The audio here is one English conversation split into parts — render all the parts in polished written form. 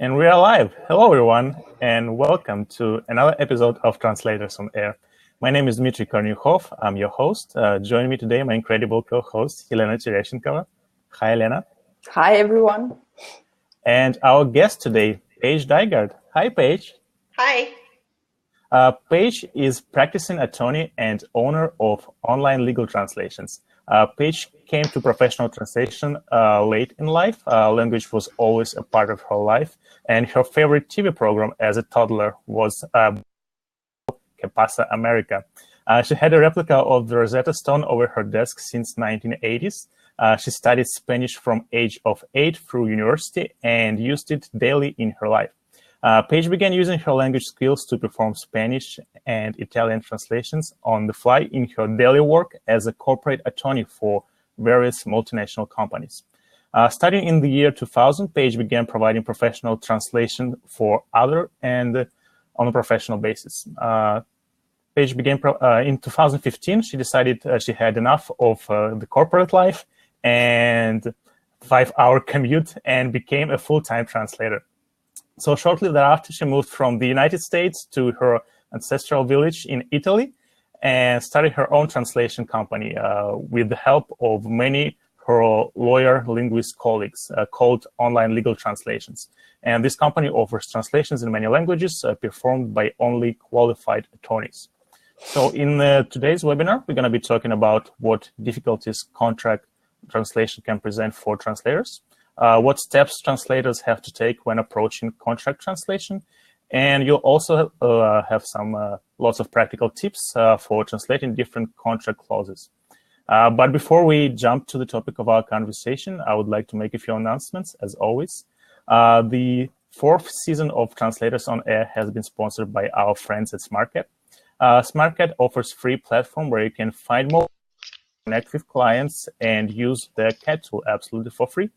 And we are live. Hello, everyone, and welcome to another episode of Translators on Air. My name is Dmitry Korniukhov. I'm your host. Joining me today, my incredible co-host, Helena Tereshenkova. Hi, Helena. Hi, everyone. And our guest today, Paige Dygert. Hi, Paige. Hi. Paige is practicing attorney and owner of Online Legal Translations. Paige came to professional translation late in life. Language was always a part of her life, and her favorite TV program as a toddler was Que Pasa America. She had a replica of the Rosetta Stone over her desk since 1980s. She studied Spanish from age of 8 through university and used it daily in her life. Paige began using her language skills to perform Spanish and Italian translations on the fly in her daily work as a corporate attorney for various multinational companies. Starting in the year 2000, Paige began providing professional translation for other and on a professional basis. Paige began in 2015. She decided she had enough of the corporate life and 5-hour commute and became a full-time translator. So shortly thereafter, she moved from the United States to her ancestral village in Italy and started her own translation company with the help of many her lawyer linguist colleagues called Online Legal Translations. And this company offers translations in many languages performed by only qualified attorneys. So in today's webinar, we're going to be talking about what difficulties contract translation can present for translators, what steps translators have to take when approaching contract translation, and you'll also have some lots of practical tips for translating different contract clauses. But before we jump to the topic of our conversation, I would like to make a few announcements, as always. The 4th season of Translators on Air has been sponsored by our friends at SmartCat. SmartCat offers free platform where you can find more, connect with clients, and use their CAT tool absolutely for free.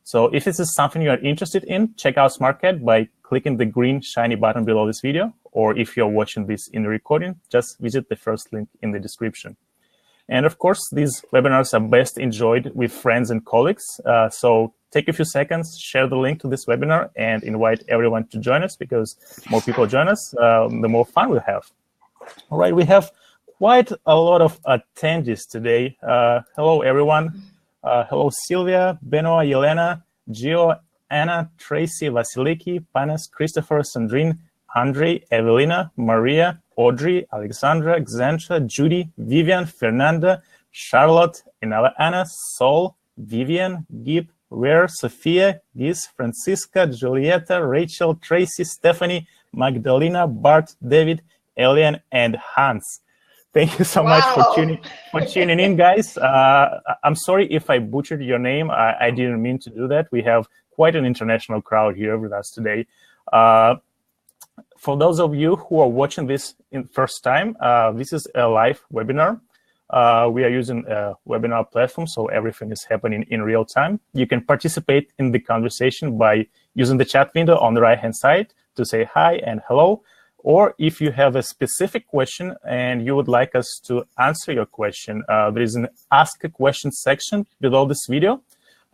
So if this is something you are interested in, check out SmartCat by clicking the green shiny button below this video, or if you're watching this in the recording, just visit the first link in the description. And of course, these webinars are best enjoyed with friends and colleagues. So take a few seconds, share the link to this webinar, and invite everyone to join us, because more people join us, the more fun we'll have. All right, we have quite a lot of attendees today. Hello, everyone. Hello, Sylvia, Benoit, Yelena, Gio, Anna, Tracy, Vasiliki, Panas, Christopher, Sandrine, Andre, Evelina, Maria, Audrey, Alexandra, Xantra, Judy, Vivian, Fernanda, Charlotte, Anna, Sol, Vivian, Gib, Rare, Sophia, Giz, Francisca, Julieta, Rachel, Tracy, Stephanie, Magdalena, Bart, David, Elian, and Hans. Thank you so much for tuning in, guys. I'm sorry if I butchered your name. I didn't mean to do that. We have quite an international crowd here with us today. For those of you who are watching this in first time, this is a live webinar. We are using a webinar platform, so everything is happening in real time. You can participate in the conversation by using the chat window on the right-hand side to say hi and hello. Or if you have a specific question and you would like us to answer your question, there is an Ask a Question section below this video.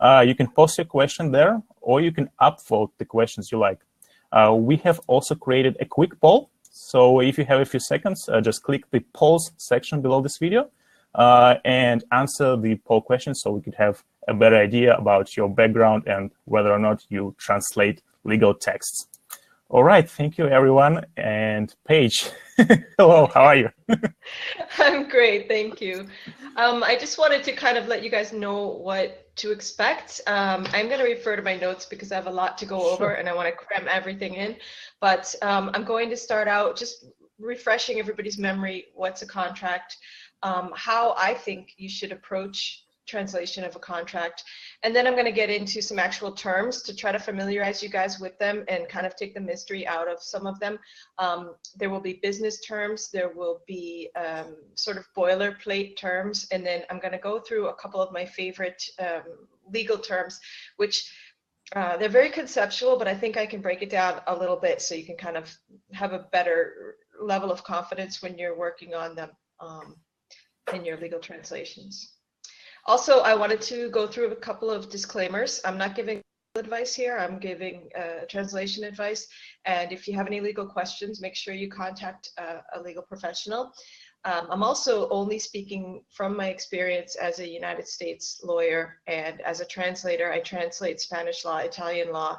You can post your question there, or you can upvote the questions you like. We have also created a quick poll. So if you have a few seconds, just click the polls section below this video and answer the poll questions so we could have a better idea about your background and whether or not you translate legal texts. All right, thank you, everyone. And Paige, hello, how are you? I'm great, thank you. I just wanted to kind of let you guys know what to expect. I'm going to refer to my notes because I have a lot to go over and I want to cram everything in. But I'm going to start out just refreshing everybody's memory, what's a contract, how I think you should approach translation of a contract, and then I'm going to get into some actual terms to try to familiarize you guys with them and kind of take the mystery out of some of them. There will be business terms, there will be sort of boilerplate terms, and then I'm going to go through a couple of my favorite legal terms, which they're very conceptual, but I think I can break it down a little bit so you can kind of have a better level of confidence when you're working on them in your legal translations. Also, I wanted to go through a couple of disclaimers. I'm not giving advice here. I'm giving translation advice. And if you have any legal questions, make sure you contact a legal professional. I'm also only speaking from my experience as a United States lawyer, and as a translator, I translate Spanish law, Italian law,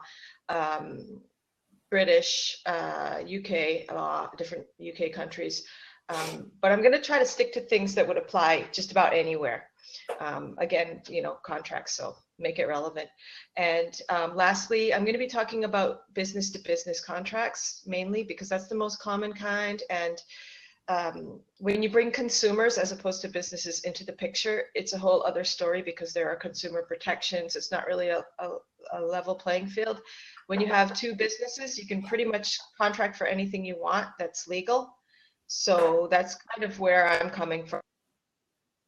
British, UK law, different UK countries. But I'm going to try to stick to things that would apply just about anywhere. Again, contracts, so make it relevant. And lastly, I'm going to be talking about business to business contracts mainly, because that's the most common kind. And when you bring consumers as opposed to businesses into the picture, it's a whole other story, because there are consumer protections. It's not really a level playing field. When you have two businesses, you can pretty much contract for anything you want that's legal. So that's kind of where I'm coming from,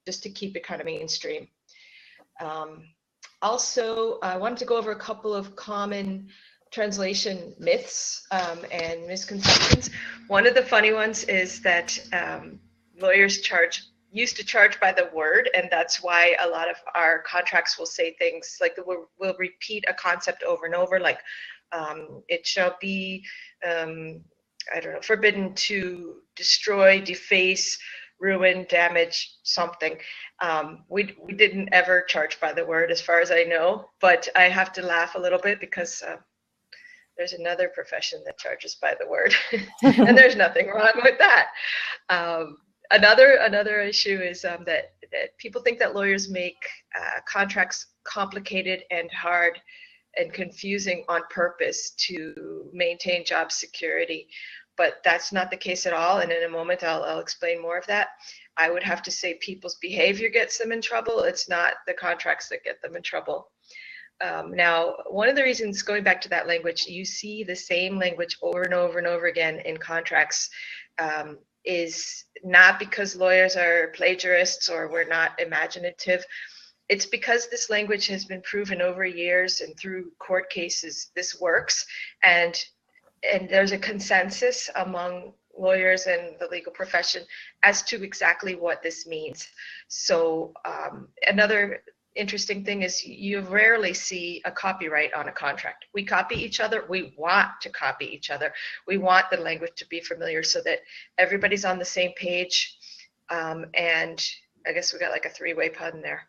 just to keep it kind of mainstream. Also, I wanted to go over a couple of common translation myths and misconceptions. One of the funny ones is that lawyers used to charge by the word, and that's why a lot of our contracts will say things like we'll repeat a concept over and over, like it shall be forbidden to destroy, deface, ruin, damage something. We didn't ever charge by the word, as far as I know, but I have to laugh a little bit because there's another profession that charges by the word, and there's nothing wrong with that. Another issue is that people think that lawyers make contracts complicated and hard and confusing on purpose to maintain job security, but that's not the case at all. And in a moment, I'll explain more of that. I would have to say people's behavior gets them in trouble. It's not the contracts that get them in trouble. Now, one of the reasons, going back to that language, you see the same language over and over and over again in contracts, is not because lawyers are plagiarists or we're not imaginative. It's because this language has been proven over years and through court cases this works, and there's a consensus among lawyers and the legal profession as to exactly what this means. So another interesting thing is you rarely see a copyright on a contract. We copy each other. We want to copy each other. We want the language to be familiar so that everybody's on the same page. And I guess we got like a three-way pun there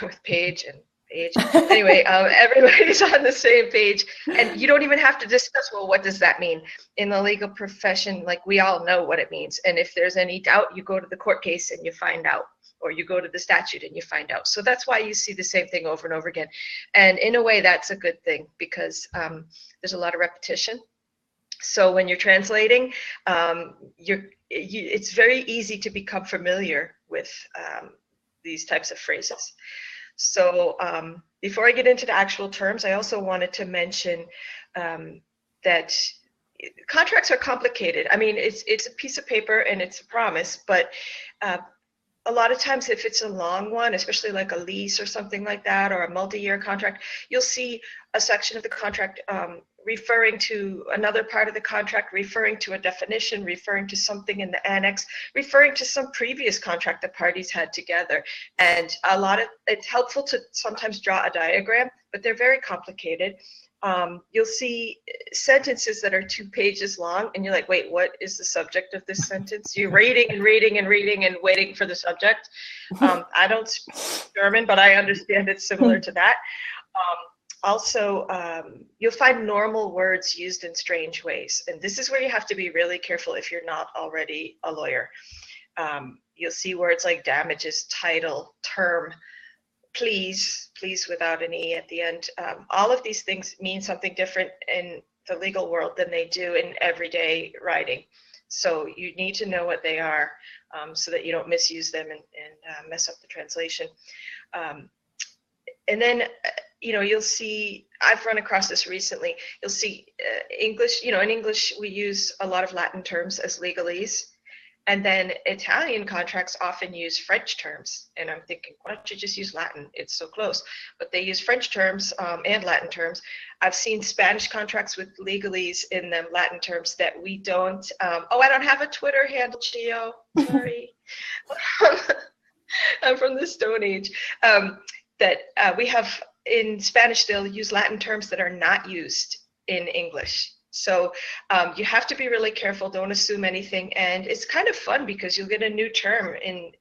with Paige and Paige. Anyway, everybody's on the same page, and you don't even have to discuss, well, what does that mean? In the legal profession, like, we all know what it means. And if there's any doubt, you go to the court case and you find out, or you go to the statute and you find out. So that's why you see the same thing over and over again. And in a way, that's a good thing, because there's a lot of repetition. So when you're translating, it's very easy to become familiar with these types of phrases. So before I get into the actual terms, I also wanted to mention that contracts are complicated. I mean, it's a piece of paper and it's a promise, but a lot of times if it's a long one, especially like a lease or something like that, or a multi-year contract, you'll see a section of the contract referring to another part of the contract, referring to a definition, referring to something in the annex, referring to some previous contract the parties had together. And it's helpful to sometimes draw a diagram, but they're very complicated. You'll see sentences that are 2 pages long, and you're like, wait, what is the subject of this sentence? You're reading and reading and reading and waiting for the subject. I don't speak German, but I understand it's similar to that. Also, you'll find normal words used in strange ways, and this is where you have to be really careful if you're not already a lawyer. You'll see words like damages, title, term, please without an E at the end. All of these things mean something different in the legal world than they do in everyday writing. So you need to know what they are so that you don't misuse them and mess up the translation. And then, you'll see, I've run across this recently, you'll see English, in English we use a lot of Latin terms as legalese. And then Italian contracts often use French terms. And I'm thinking, why don't you just use Latin? It's so close. But they use French terms and Latin terms. I've seen Spanish contracts with legalese in them, Latin terms, that we don't. I don't have a Twitter handle, Gio. Sorry. I'm from the Stone Age. That we have in Spanish, they'll use Latin terms that are not used in English. So you have to be really careful. Don't assume anything. And it's kind of fun because you'll get a new term in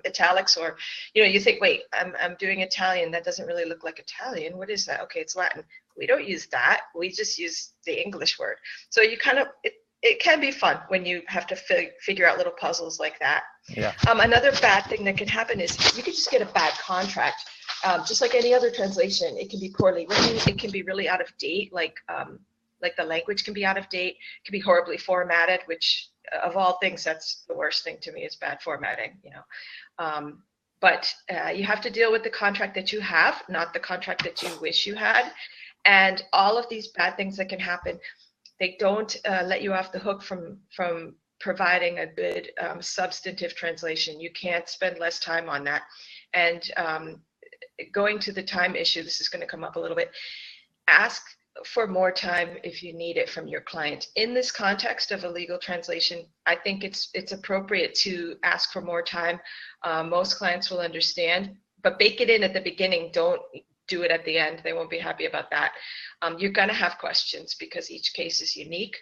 italics, or, you think, wait, I'm doing Italian. That doesn't really look like Italian. What is that? Okay, it's Latin. We don't use that. We just use the English word. So you kind of, it can be fun when you have to figure out little puzzles like that. Yeah. Another bad thing that can happen is you could just get a bad contract. Just like any other translation, it can be poorly written. It can be really out of date, like the language can be out of date, can be horribly formatted, which of all things, that's the worst thing to me, is bad formatting, But you have to deal with the contract that you have, not the contract that you wish you had. And all of these bad things that can happen, they don't let you off the hook from providing a good substantive translation. You can't spend less time on that. And going to the time issue, this is going to come up a little bit. Ask for more time if you need it from your client. In this context of a legal translation, I think it's appropriate to ask for more time. Most clients will understand, but bake it in at the beginning. Don't do it at the end. They won't be happy about that. You're going to have questions because each case is unique.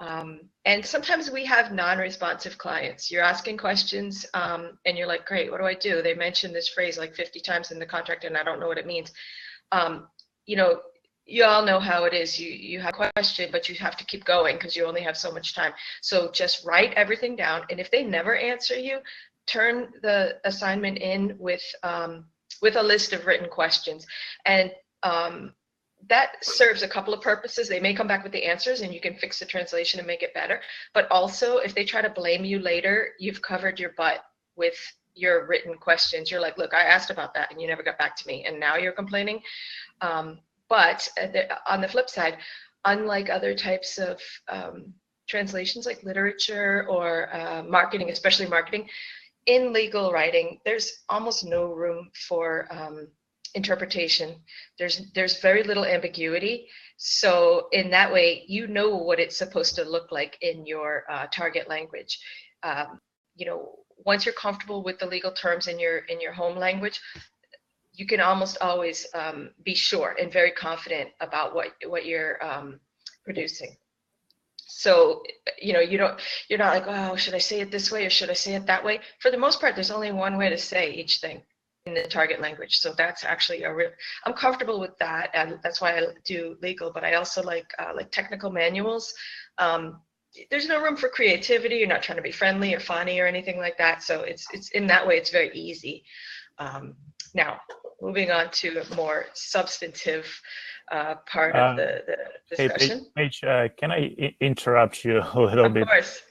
And sometimes we have non-responsive clients. You're asking questions and you're like, great, what do I do? They mentioned this phrase like 50 times in the contract and I don't know what it means. You all know how it is. You have a question, but you have to keep going because you only have so much time. So just write everything down. And if they never answer you, turn the assignment in with a list of written questions. And that serves a couple of purposes. They may come back with the answers and you can fix the translation and make it better. But also, if they try to blame you later, you've covered your butt with your written questions. You're like, look, I asked about that and you never got back to me. And now you're complaining. But on the flip side, unlike other types of translations like literature or marketing, especially marketing, in legal writing, there's almost no room for interpretation. There's very little ambiguity. So in that way, you know what it's supposed to look like in your target language. Once you're comfortable with the legal terms in your home language, you can almost always be sure and very confident about what you're producing. So, you're not like, oh, should I say it this way or should I say it that way? For the most part, there's only one way to say each thing in the target language. So that's actually I'm comfortable with that. And that's why I do legal, but I also like technical manuals. There's no room for creativity. You're not trying to be friendly or funny or anything like that. So it's in that way, it's very easy. Now, moving on to a more substantive part of the discussion. Hey, Paige, can I interrupt you a little bit? Of course.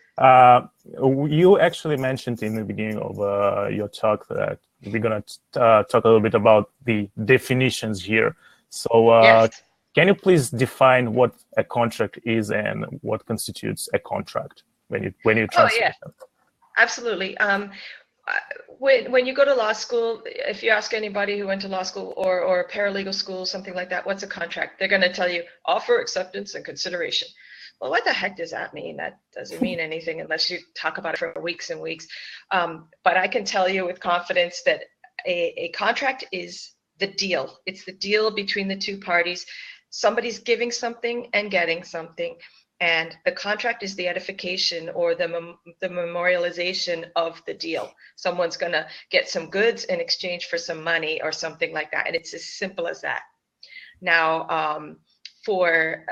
You actually mentioned in the beginning of your talk that we're going to talk a little bit about the definitions here. So Yes. Can you please define what a contract is and what constitutes a contract when you translate? Oh, yeah. Absolutely. When you go to law school, if you ask anybody who went to law school or paralegal school, something like that, what's a contract? They're going to tell you offer, acceptance, and consideration. Well, what the heck does that mean? That doesn't mean anything unless you talk about it for weeks and weeks. But I can tell you with confidence that a contract is the deal. It's the deal between the two parties. Somebody's giving something and getting something. And the contract is the edification or the memorialization of the deal. Someone's going to get some goods in exchange for some money or something like that. And it's as simple as that. Now, for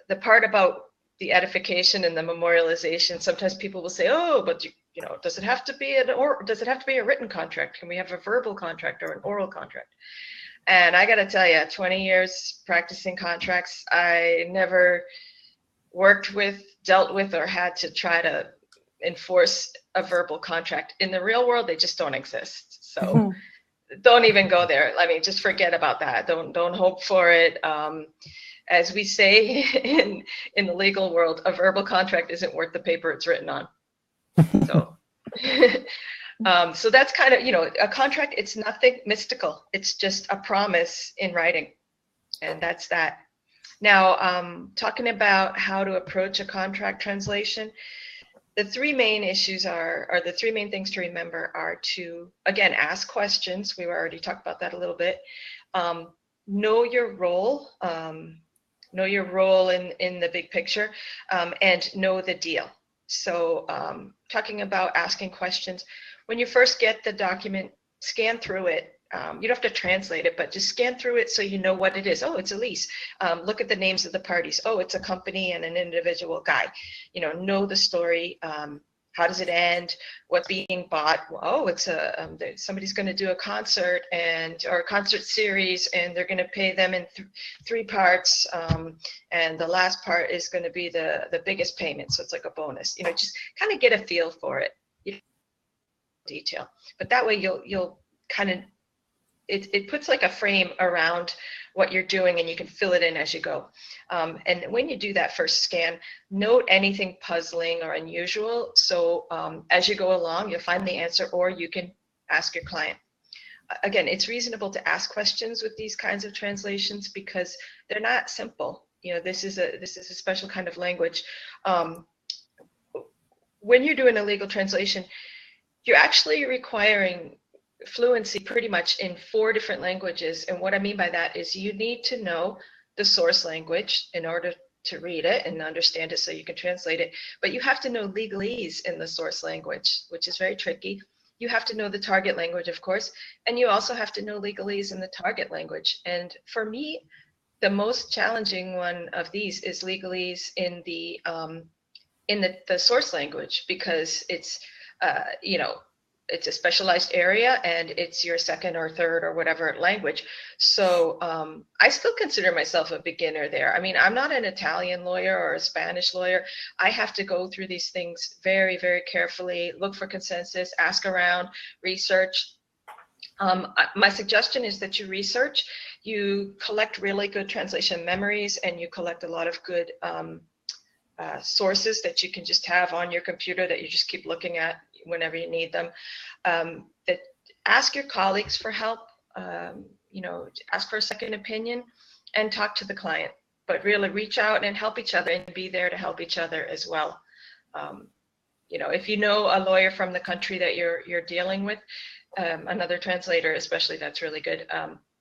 the part about the edification and the memorialization, sometimes people will say, oh, but does it have to be a written contract? Can we have a verbal contract or an oral contract? And I got to tell you, 20 years practicing contracts, I never dealt with, or had to try to enforce a verbal contract. In the real world, they just don't exist. So don't even go there. I mean, just forget about that. Don't hope for it. As we say in the legal world, a verbal contract isn't worth the paper it's written on. So, so that's kind of, a contract, it's nothing mystical. It's just a promise in writing. And that's that. Now, talking about how to approach a contract translation, the three main issues or the three main things to remember are to, again, ask questions. We already talked about that a little bit. Know your role. Know your role in the big picture, and know the deal. So talking about asking questions, when you first get the document, scan through it. You don't have to translate it, but just scan through it so you know what it is. Oh, it's a lease. Look at the names of the parties. Oh, it's a company and an individual guy. Know the story. How does it end? What's being bought? Oh, it's somebody's going to do a concert or a concert series, and they're going to pay them in three parts, and the last part is going to be the biggest payment, so it's like a bonus. Just kind of get a feel for it. Detail, but that way you'll kind of it puts like a frame around what you're doing, and you can fill it in as you go. And when you do that first scan, note anything puzzling or unusual. So as you go along, you'll find the answer, or you can ask your client. Again, it's reasonable to ask questions with these kinds of translations because they're not simple. This is a special kind of language. When you're doing a legal translation, you're actually requiring fluency pretty much in 4 different languages. And what I mean by that is you need to know the source language in order to read it and understand it so you can translate it. But you have to know legalese in the source language, which is very tricky. You have to know the target language, of course, and you also have to know legalese in the target language. And for me, the most challenging one of these is legalese in the source language, because it's it's a specialized area and it's your second or third or whatever language. So I still consider myself a beginner there. I mean, I'm not an Italian lawyer or a Spanish lawyer. I have to go through these things very, very carefully, look for consensus, ask around, research. My suggestion is that you research, you collect really good translation memories, and you collect a lot of good sources that you can just have on your computer that you just keep looking at whenever you need them. That ask your colleagues for help, ask for a second opinion, and talk to the client. But really reach out and help each other, and be there to help each other as well. If you know a lawyer from the country that you're dealing with, another translator especially, that's really good.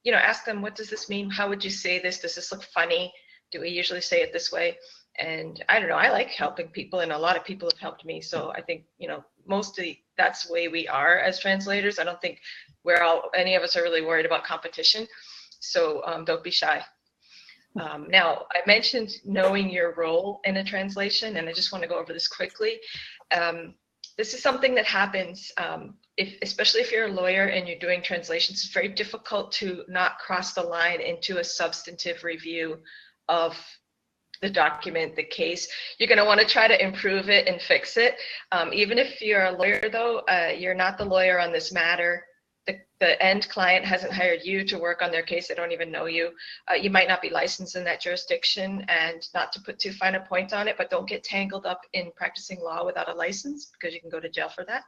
Ask them, what does this mean? How would you say this? Does this look funny? Do we usually say it this way? And I don't know, I like helping people, and a lot of people have helped me. So I think, mostly that's the way we are as translators. I don't think any of us are really worried about competition. So don't be shy. Now, I mentioned knowing your role in a translation, and I just want to go over this quickly. This is something that happens, especially if you're a lawyer and you're doing translations. It's very difficult to not cross the line into a substantive review of the document, the case. You're going to want to try to improve it and fix it. Even if you're a lawyer, though, you're not the lawyer on this matter. The end client hasn't hired you to work on their case. They don't even know you. You might not be licensed in that jurisdiction, and not to put too fine a point on it, but don't get tangled up in practicing law without a license, because you can go to jail for that.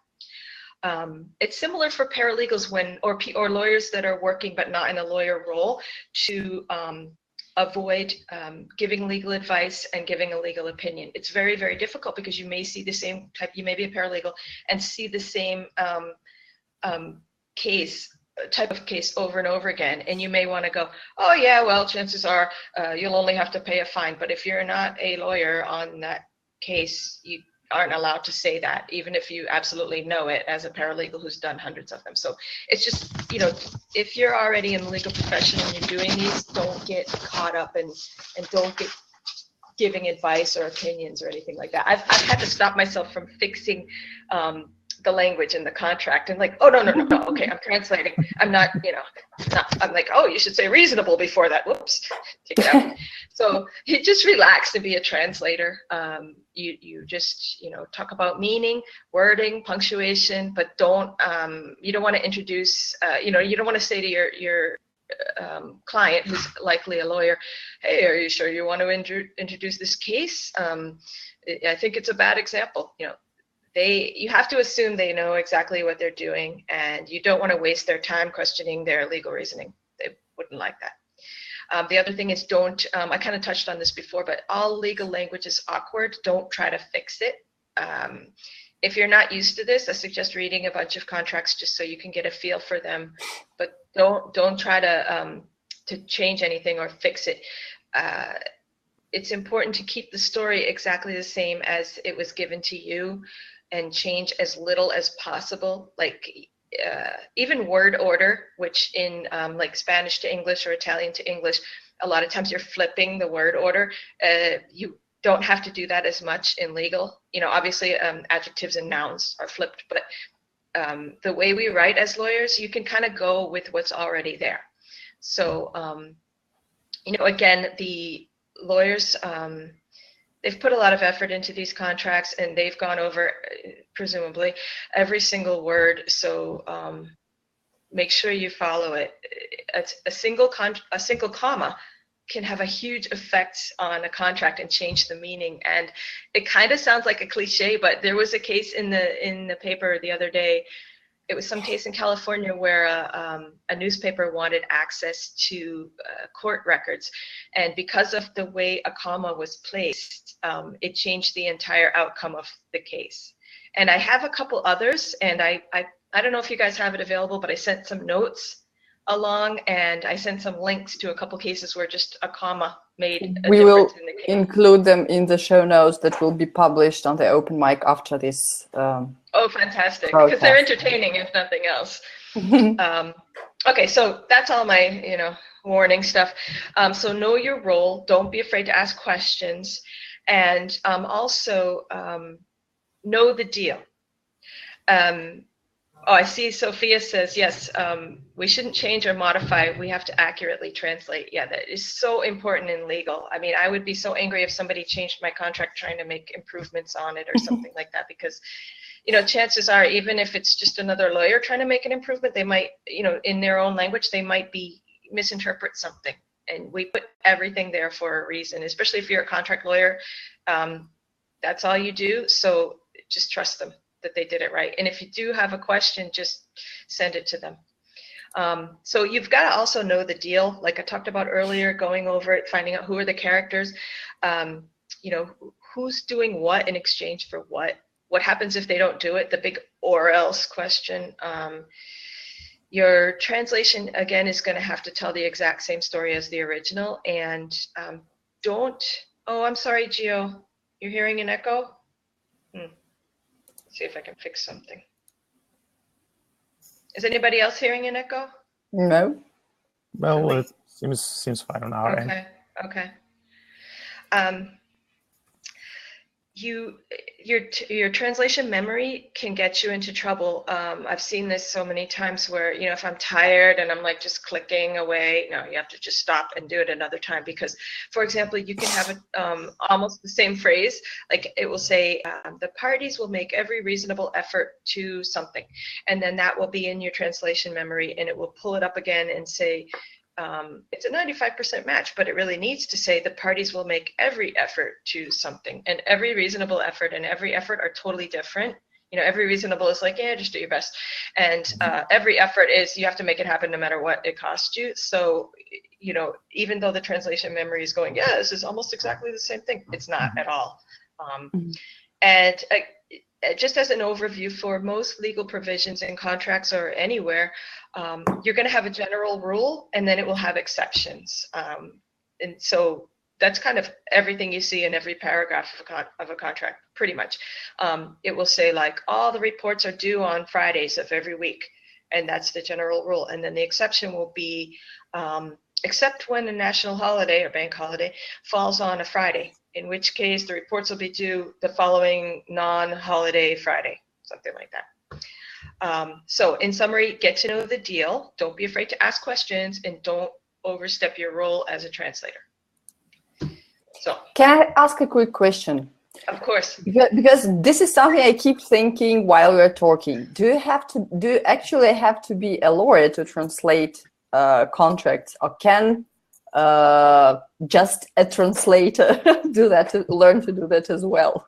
It's similar for paralegals or lawyers that are working but not in a lawyer role, to avoid giving legal advice and giving a legal opinion. It's very, very difficult, because you may see the same type, you may be a paralegal and see the same type of case over and over again. And you may want to go, oh yeah, well, chances are you'll only have to pay a fine. But if you're not a lawyer on that case, you aren't allowed to say that, even if you absolutely know it as a paralegal who's done hundreds of them. So it's just, if you're already in the legal profession and you're doing these, don't get caught up and don't get giving advice or opinions or anything like that. I've had to stop myself from fixing the language in the contract and like, oh, no, okay, I'm translating. I'm not, I'm like, oh, you should say reasonable before that. Whoops, take it out. So you just relax and be a translator. You just, talk about meaning, wording, punctuation, but you don't want to introduce, you don't want to say to your client, who's likely a lawyer, hey, are you sure you want to introduce this case? I think it's a bad example. You have to assume they know exactly what they're doing, and you don't want to waste their time questioning their legal reasoning. They wouldn't like that. The other thing is I kind of touched on this before, but all legal language is awkward. Don't try to fix it. If you're not used to this, I suggest reading a bunch of contracts just so you can get a feel for them. But don't try to change anything or fix it. It's important to keep the story exactly the same as it was given to you and change as little as possible. Like even word order, which in like Spanish to English or Italian to English, a lot of times you're flipping the word order. You don't have to do that as much in legal. You know, obviously adjectives and nouns are flipped, but the way we write as lawyers, you can kind of go with what's already there. So, you know, again, the lawyers, they've put a lot of effort into these contracts, and they've gone over, presumably, every single word. So make sure you follow it. A single comma can have a huge effect on a contract and change the meaning. And it kind of sounds like a cliche, but there was a case in the paper the other day. It was some case in California where a newspaper wanted access to court records, and because of the way a comma was placed, it changed the entire outcome of the case. And I have a couple others, and I don't know if you guys have it available, but I sent some notes along, and I sent some links to a couple cases where just a comma made a difference in the case. Include them in the show notes that will be published on the open mic after this. Oh, fantastic! Because they're entertaining, if nothing else. Okay, so that's all my, you know, warning stuff. So know your role. Don't be afraid to ask questions, and also know the deal. Oh, I see. Sophia says, yes, we shouldn't change or modify. We have to accurately translate. Yeah, that is so important in legal. I mean, I would be so angry if somebody changed my contract trying to make improvements on it or something like that, because, you know, chances are, even if it's just another lawyer trying to make an improvement, they might, you know, in their own language, they might be misinterpret something. And we put everything there for a reason, especially if you're a contract lawyer. That's all you do. So just trust them that they did it right. And if you do have a question, just send it to them. So you've got to also know the deal. Like I talked about earlier, going over it, finding out who are the characters, you know, who's doing what in exchange for what happens if they don't do it, the big or else question. Your translation, again, is going to have to tell the exact same story as the original. And oh, I'm sorry, Gio, you're hearing an echo? See if I can fix something. Is anybody else hearing an echo? No. Well, it seems fine on our end. Okay. Your translation memory can get you into trouble. I've seen this so many times where, you know, if I'm tired and I'm like just clicking away, no, you have to just stop and do it another time, because, for example, you can have almost the same phrase. Like it will say, the parties will make every reasonable effort to something. And then that will be in your translation memory, and it will pull it up again and say, it's a 95% match, but it really needs to say the parties will make every effort to something. And every reasonable effort and every effort are totally different. You know, every reasonable is like, yeah, just do your best. And every effort is you have to make it happen no matter what it costs you. So, you know, even though the translation memory is going, yeah, this is almost exactly the same thing, it's not at all. And just as an overview, for most legal provisions in contracts or anywhere, you're going to have a general rule, and then it will have exceptions. And so that's kind of everything you see in every paragraph of a contract, pretty much. It will say, like, all the reports are due on Fridays of every week, and that's the general rule. And then the exception will be, except when a national holiday or bank holiday falls on a Friday, in which case the reports will be due the following non-holiday Friday, something like that. So in summary, get to know the deal. Don't be afraid to ask questions, and don't overstep your role as a translator. So, can I ask a quick question? Of course. Because this is something I keep thinking while we're talking. Do you actually have to be a lawyer to translate contracts, or can just a translator do that, to learn to do that as well?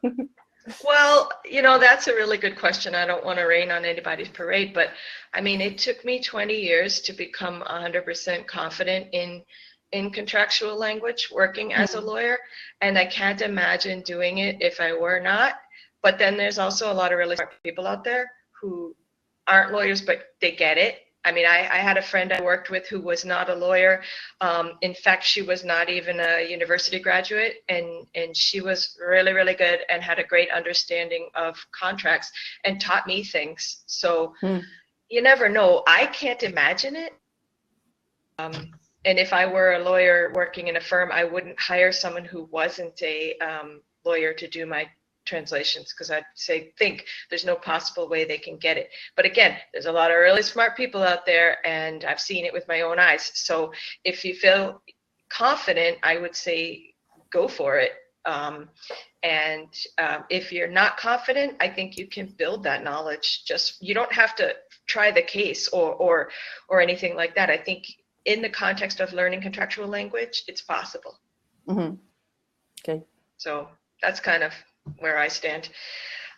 Well, you know, that's a really good question. I don't want to rain on anybody's parade, but I mean, it took me 20 years to become 100% confident in contractual language, working as a lawyer, and I can't imagine doing it if I were not. But then there's also a lot of really smart people out there who aren't lawyers, but they get it, I mean, I had a friend I worked with who was not a lawyer. In fact, she was not even a university graduate, and she was really, really good and had a great understanding of contracts and taught me things. So you never know. I can't imagine it. And if I were a lawyer working in a firm, I wouldn't hire someone who wasn't a lawyer to do my translations, because I'd say, there's no possible way they can get it. But again, there's a lot of really smart people out there, and I've seen it with my own eyes. So if you feel confident, I would say go for it. If you're not confident, I think you can build that knowledge. You don't have to try the case or anything like that. I think in the context of learning contractual language, it's possible. Mm-hmm. Okay. So that's kind of where I stand.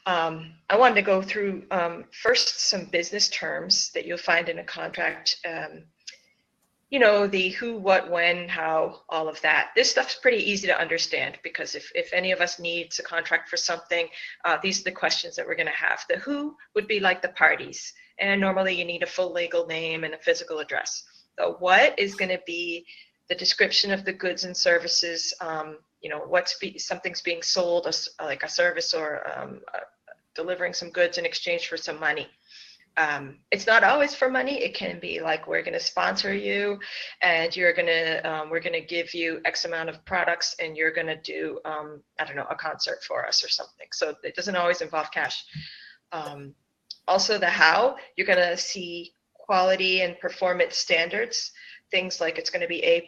I wanted to go through first some business terms that you'll find in a contract. The who, what, when, how, all of that. This stuff's pretty easy to understand, because if any of us needs a contract for something, these are the questions that we're going to have. The who would be like the parties, and normally you need a full legal name and a physical address. The what is going to be the description of the goods and services. Something's being sold, like a service, or delivering some goods in exchange for some money. It's not always for money. It can be like, we're going to sponsor you, and we're going to give you X amount of products, and you're going to do, a concert for us or something. So it doesn't always involve cash. Also the how, you're going to see quality and performance standards, things like it's going to be A+,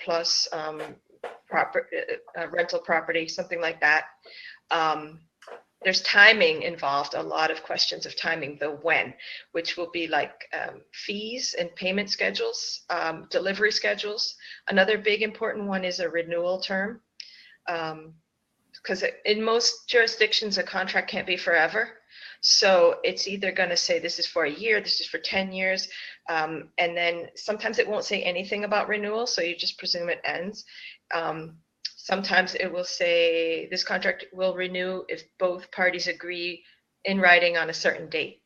rental property, something like that. There's timing involved, a lot of questions of timing, the when, which will be like fees and payment schedules, delivery schedules. Another big important one is a renewal term, because in most jurisdictions, a contract can't be forever. So it's either going to say this is for a year, this is for 10 years, and then sometimes it won't say anything about renewal, so you just presume it ends. Sometimes it will say this contract will renew if both parties agree in writing on a certain date.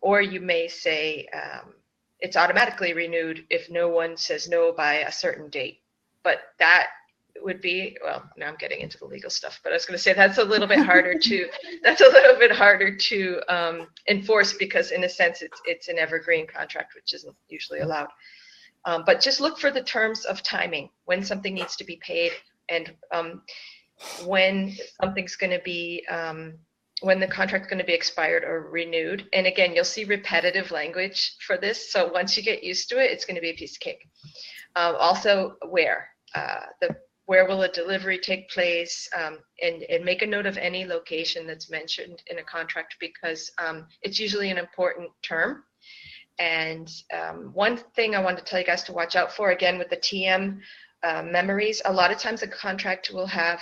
Or you may say it's automatically renewed if no one says no by a certain date. But that would be, well, now I'm getting into the legal stuff, but I was going to say that's a little bit harder to enforce, because in a sense it's an evergreen contract, which isn't usually allowed. But just look for the terms of timing, when something needs to be paid, and when something's going to be, when the contract's going to be expired or renewed. And again, you'll see repetitive language for this. So once you get used to it, it's going to be a piece of cake. Also, where will a delivery take place, and make a note of any location that's mentioned in a contract, because it's usually an important term. And one thing I wanted to tell you guys to watch out for, again, with the TM memories, a lot of times a contract will have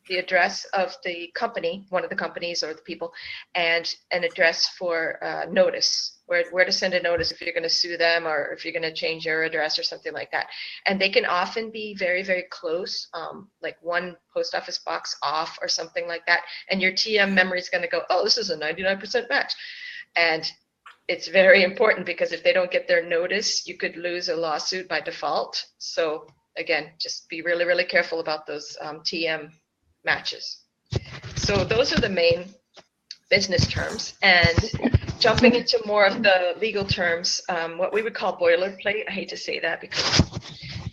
the address of the company, one of the companies or the people, and an address for notice, where to send a notice if you're going to sue them, or if you're going to change your address or something like that. And they can often be very, very close, like one post office box off or something like that. And your TM memory is going to go, oh, this is a 99% match. And it's very important, because if they don't get their notice, you could lose a lawsuit by default. So again, just be really, really careful about those TM matches. So those are the main business terms. And jumping into more of the legal terms, what we would call boilerplate. I hate to say that because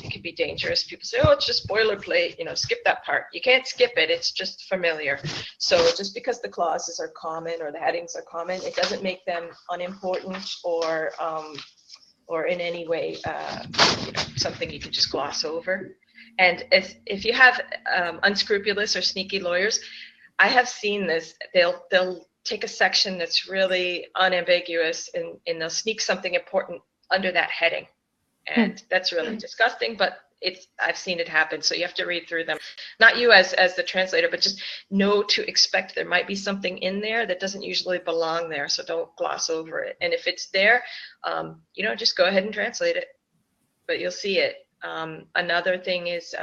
it can be dangerous. People say, oh, it's just boilerplate, skip that part. You can't skip it. It's just familiar. So just because the clauses are common or the headings are common, it doesn't make them unimportant or in any way something you can just gloss over. And if you have unscrupulous or sneaky lawyers, I have seen this. They'll take a section that's really unambiguous and they'll sneak something important under that heading. And that's really disgusting, but I've seen it happen. So you have to read through them. Not you as the translator, but just know to expect there might be something in there that doesn't usually belong there. So don't gloss over it. And if it's there, just go ahead and translate it, but you'll see it. Another thing is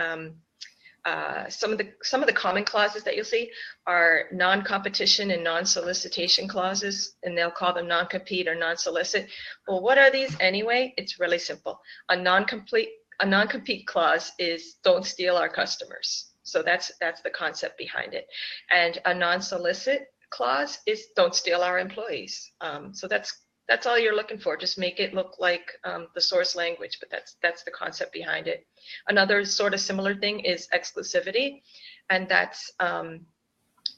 Some of the common clauses that you'll see are non-competition and non-solicitation clauses, and they'll call them non-compete or non-solicit. Well, what are these anyway? It's really simple. A non-compete clause is don't steal our customers. So that's the concept behind it. And a non-solicit clause is don't steal our employees. So that's all you're looking for. Just make it look like the source language, but that's the concept behind it. Another sort of similar thing is exclusivity, and that's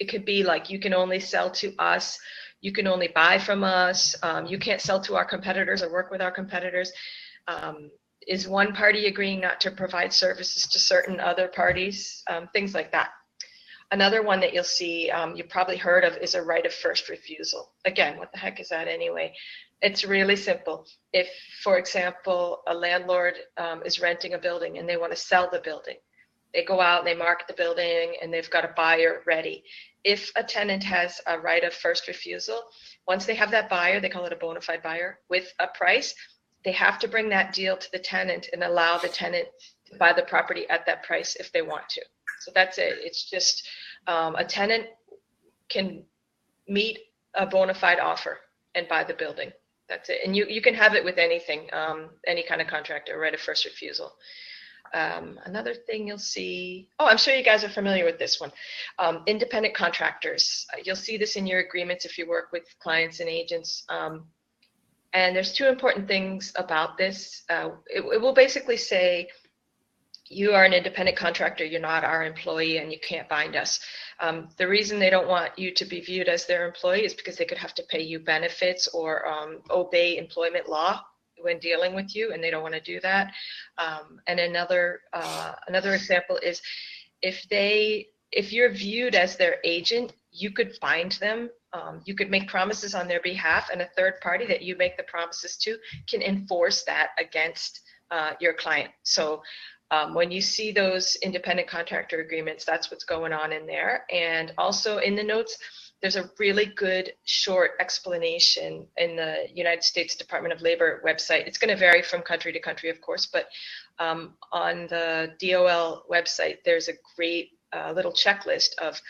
it could be like you can only sell to us, you can only buy from us, you can't sell to our competitors or work with our competitors. Is one party agreeing not to provide services to certain other parties? Things like that. Another one that you'll see, you've probably heard of, is a right of first refusal. Again, what the heck is that anyway? It's really simple. If, for example, a landlord is renting a building and they want to sell the building, they go out and they market the building and they've got a buyer ready. If a tenant has a right of first refusal, once they have that buyer, they call it a bona fide buyer, with a price, they have to bring that deal to the tenant and allow the tenant to buy the property at that price if they want to. So that's it. It's just a tenant can meet a bona fide offer and buy the building. That's it. And you can have it with anything, any kind of contract or right of first refusal. Another thing you'll see, I'm sure you guys are familiar with this one, independent contractors. You'll see this in your agreements if you work with clients and agents. And there's two important things about this. It will basically say, you are an independent contractor, you're not our employee, and you can't bind us. The reason they don't want you to be viewed as their employee is because they could have to pay you benefits or obey employment law when dealing with you, and they don't want to do that. And another example is if you're viewed as their agent, you could bind them. You could make promises on their behalf, and a third party that you make the promises to can enforce that against your client. So when you see those independent contractor agreements, that's what's going on in there. And also in the notes, there's a really good short explanation in the United States Department of Labor website. It's going to vary from country to country, of course, but on the DOL website, there's a great little checklist of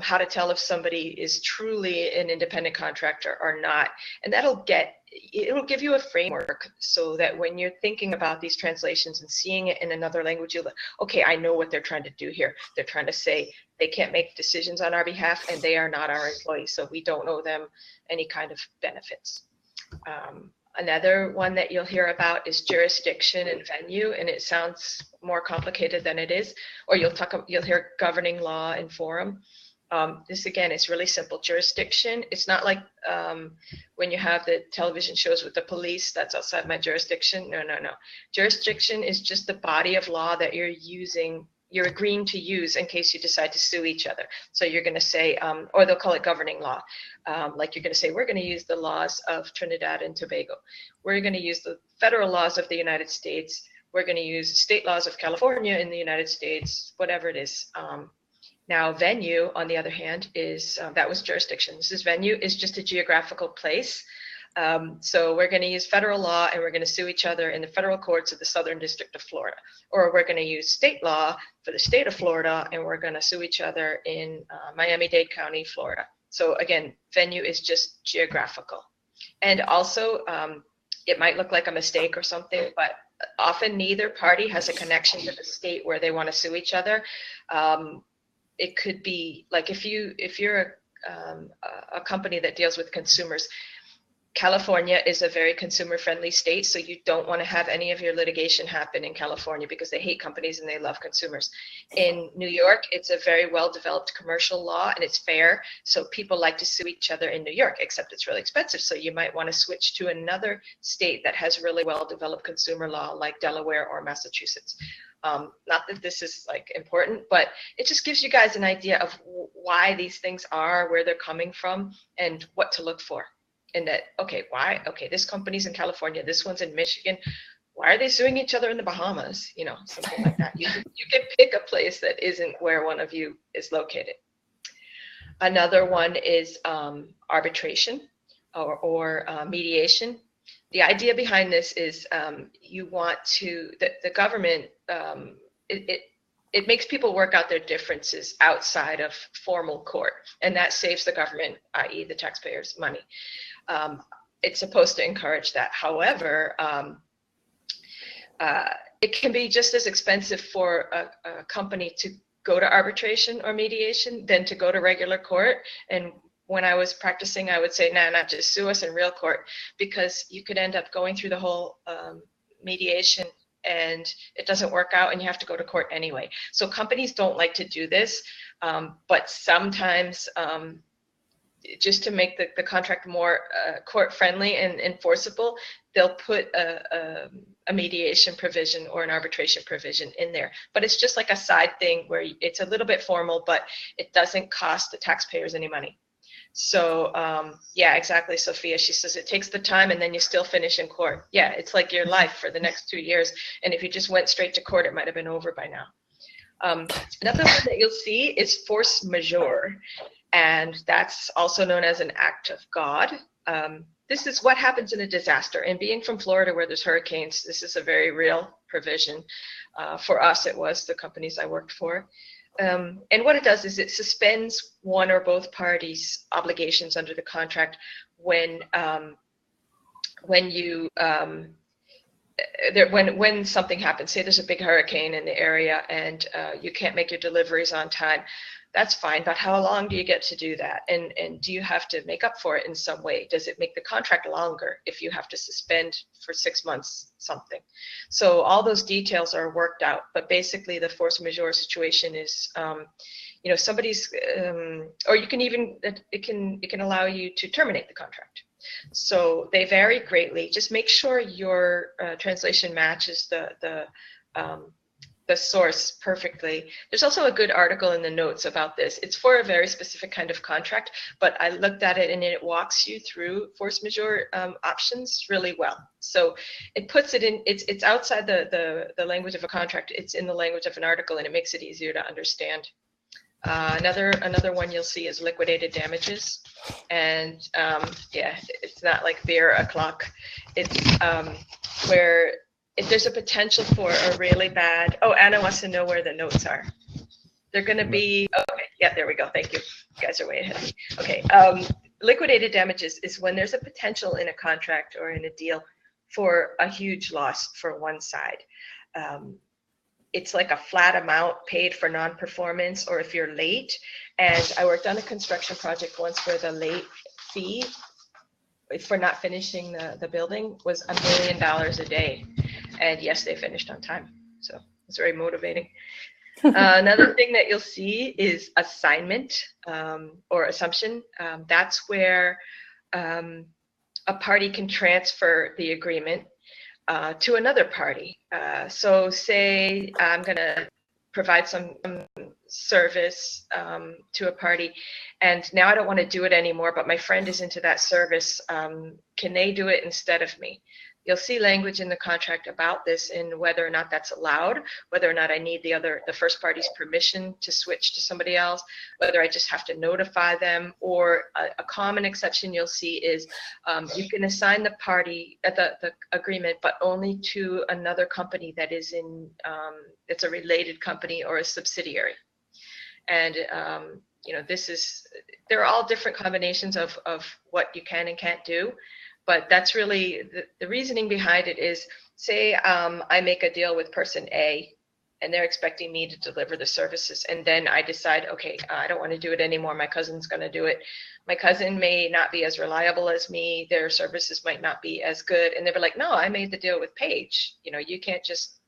how to tell if somebody is truly an independent contractor or not. And it'll give you a framework so that when you're thinking about these translations and seeing it in another language, you'll, okay, I know what they're trying to do here. They're trying to say they can't make decisions on our behalf and they are not our employees, so we don't owe them any kind of benefits. Another one that you'll hear about is jurisdiction and venue, and it sounds more complicated than it is. Or you'll hear governing law and forum. This again is really simple. Jurisdiction, it's not like when you have the television shows with the police, that's outside my jurisdiction. No. Jurisdiction is just the body of law that you're agreeing to use in case you decide to sue each other. So you're going to say, or they'll call it governing law. Like you're going to say, we're going to use the laws of Trinidad and Tobago. We're going to use the federal laws of the United States. We're going to use state laws of California in the United States, whatever it is. Now, venue, on the other hand, is, that was jurisdiction. This is venue, is just a geographical place. So we're going to use federal law and we're going to sue each other in the federal courts of the Southern District of Florida. Or we're going to use state law for the state of Florida and we're going to sue each other in Miami-Dade County, Florida. So again, venue is just geographical. And also, it might look like a mistake or something, but often neither party has a connection to the state where they want to sue each other. It could be like if you're a company that deals with consumers, California is a very consumer-friendly state, so you don't want to have any of your litigation happen in California because they hate companies and they love consumers. In New York, it's a very well-developed commercial law and it's fair, so people like to sue each other in New York, except it's really expensive, so you might want to switch to another state that has really well-developed consumer law like Delaware or Massachusetts. Not that this is like important, but it just gives you guys an idea of why these things are, where they're coming from, and what to look for. And that, okay, why? Okay, this company's in California, this one's in Michigan. Why are they suing each other in the Bahamas? You know, something like that. You can pick a place that isn't where one of you is located. Another one is arbitration or mediation. The idea behind this is you want to, the government, it makes people work out their differences outside of formal court, and that saves the government, i.e. the taxpayers, money. It's supposed to encourage that. However, it can be just as expensive for a company to go to arbitration or mediation than to go to regular court. And when I was practicing, I would say, nah, not just sue us in real court, because you could end up going through the whole mediation and it doesn't work out and you have to go to court anyway. So companies don't like to do this, but sometimes just to make the contract more court friendly and enforceable, they'll put a mediation provision or an arbitration provision in there. But it's just like a side thing where it's a little bit formal, but it doesn't cost the taxpayers any money. So yeah, exactly, Sophia. She says it takes the time and then you still finish in court. Yeah, it's like your life for the next 2 years. And if you just went straight to court, it might have been over by now. Another one that you'll see is force majeure. And that's also known as an act of God. This is what happens in a disaster. And being from Florida where there's hurricanes, this is a very real provision. For us, it was the companies I worked for. And what it does is it suspends one or both parties' obligations under the contract when something happens. Say there's a big hurricane in the area and you can't make your deliveries on time. That's fine, but how long do you get to do that? And do you have to make up for it in some way? Does it make the contract longer if you have to suspend for 6 months something? So all those details are worked out, but basically the force majeure situation is, you know, somebody's, or you can even, it can allow you to terminate the contract. So they vary greatly. Just make sure your translation matches the source perfectly. There's also a good article in the notes about this. It's for a very specific kind of contract, but I looked at it and it walks you through force majeure options really well. So it puts it in, it's outside the language of a contract, it's in the language of an article and it makes it easier to understand. Another one you'll see is liquidated damages. And yeah, it's not like beer o'clock. It's where if there's a potential for a really bad, oh, Anna wants to know where the notes are. They're going to be, okay, yeah, there we go. Thank you. You guys are way ahead of me. Okay, liquidated damages is when there's a potential in a contract or in a deal for a huge loss for one side. It's like a flat amount paid for non-performance or if you're late. And I worked on a construction project once where the late fee for not finishing the building was $1 million a day. And yes, they finished on time. So it's very motivating. Another thing that you'll see is assignment or assumption. That's where a party can transfer the agreement to another party. So say I'm going to provide some service to a party and now I don't want to do it anymore, but my friend is into that service. Can they do it instead of me? You'll see language in the contract about this and whether or not that's allowed, whether or not I need the first party's permission to switch to somebody else, whether I just have to notify them, or a common exception you'll see is you can assign the party the agreement, but only to another company that is in, it's a related company or a subsidiary. And you know, there are all different combinations of what you can and can't do. But that's really the reasoning behind it is, say I make a deal with person A and they're expecting me to deliver the services. And then I decide, okay, I don't want to do it anymore. My cousin's going to do it. My cousin may not be as reliable as me. Their services might not be as good. And they were like, no, I made the deal with Paige. You know, you can't just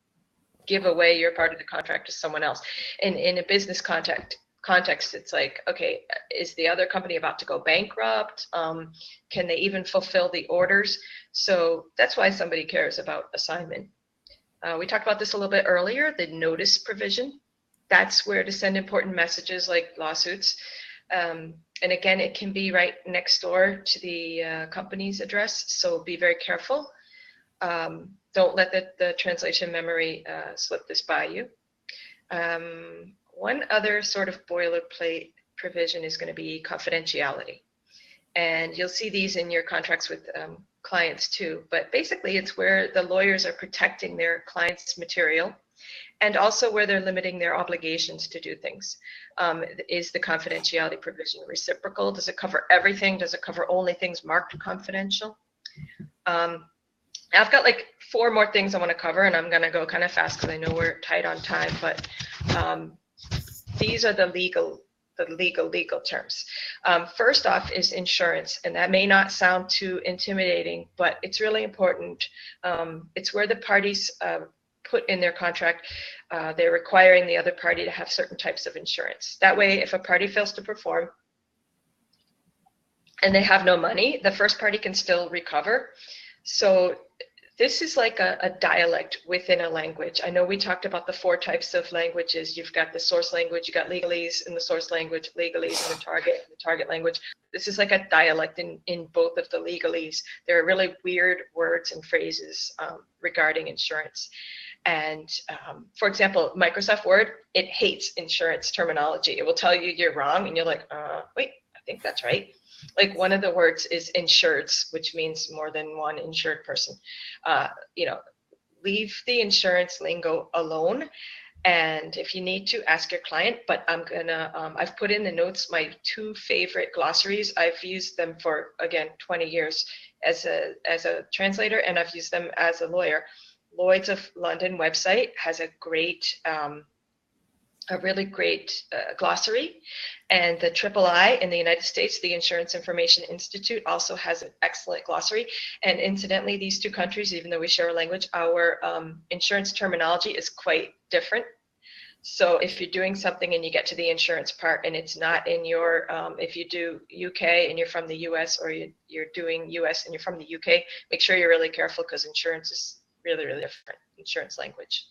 give away your part of the contract to someone else. And in a business context, it's like, okay, is the other company about to go bankrupt? Can they even fulfill the orders? So that's why somebody cares about assignment. We talked about this a little bit earlier, the notice provision. That's where to send important messages like lawsuits. And again, it can be right next door to the company's address, so be very careful. Don't let the translation memory slip this by you. One other sort of boilerplate provision is going to be confidentiality. And you'll see these in your contracts with clients too. But basically, it's where the lawyers are protecting their clients' material. and also where they're limiting their obligations to do things. Is the confidentiality provision reciprocal? Does it cover everything? Does it cover only things marked confidential? I've got like 4 more things I want to cover, and I'm going to go kind of fast because I know we're tight on time, but these are the legal terms. First off is insurance, and that may not sound too intimidating, but it's really important. It's where the parties put in their contract, they're requiring the other party to have certain types of insurance. That way, if a party fails to perform and they have no money, the first party can still recover. So this is like a dialect within a language. I know we talked about the 4 types of languages. You've got the source language, you got legalese in the source language, legalese in the target language. This is like a dialect in both of the legalese. There are really weird words and phrases regarding insurance. And for example, Microsoft Word, it hates insurance terminology. It will tell you you're wrong, and you're like, wait, I think that's right. Like one of the words is insureds, which means more than one insured person. Leave the insurance lingo alone. And if you need to, ask your client. But I'm gonna, I've put in the notes my 2 favorite glossaries. I've used them for, again, 20 years as a translator, and I've used them as a lawyer. Lloyd's of London website has a really great glossary, and the III in the United States, the Insurance Information Institute, also has an excellent glossary. And incidentally, these 2 countries, even though we share a language, our insurance terminology is quite different. So if you're doing something and you get to the insurance part and it's not in your, if you do UK and you're from the US, or you're doing US and you're from the UK, make sure you're really careful, because insurance is really, really different insurance language.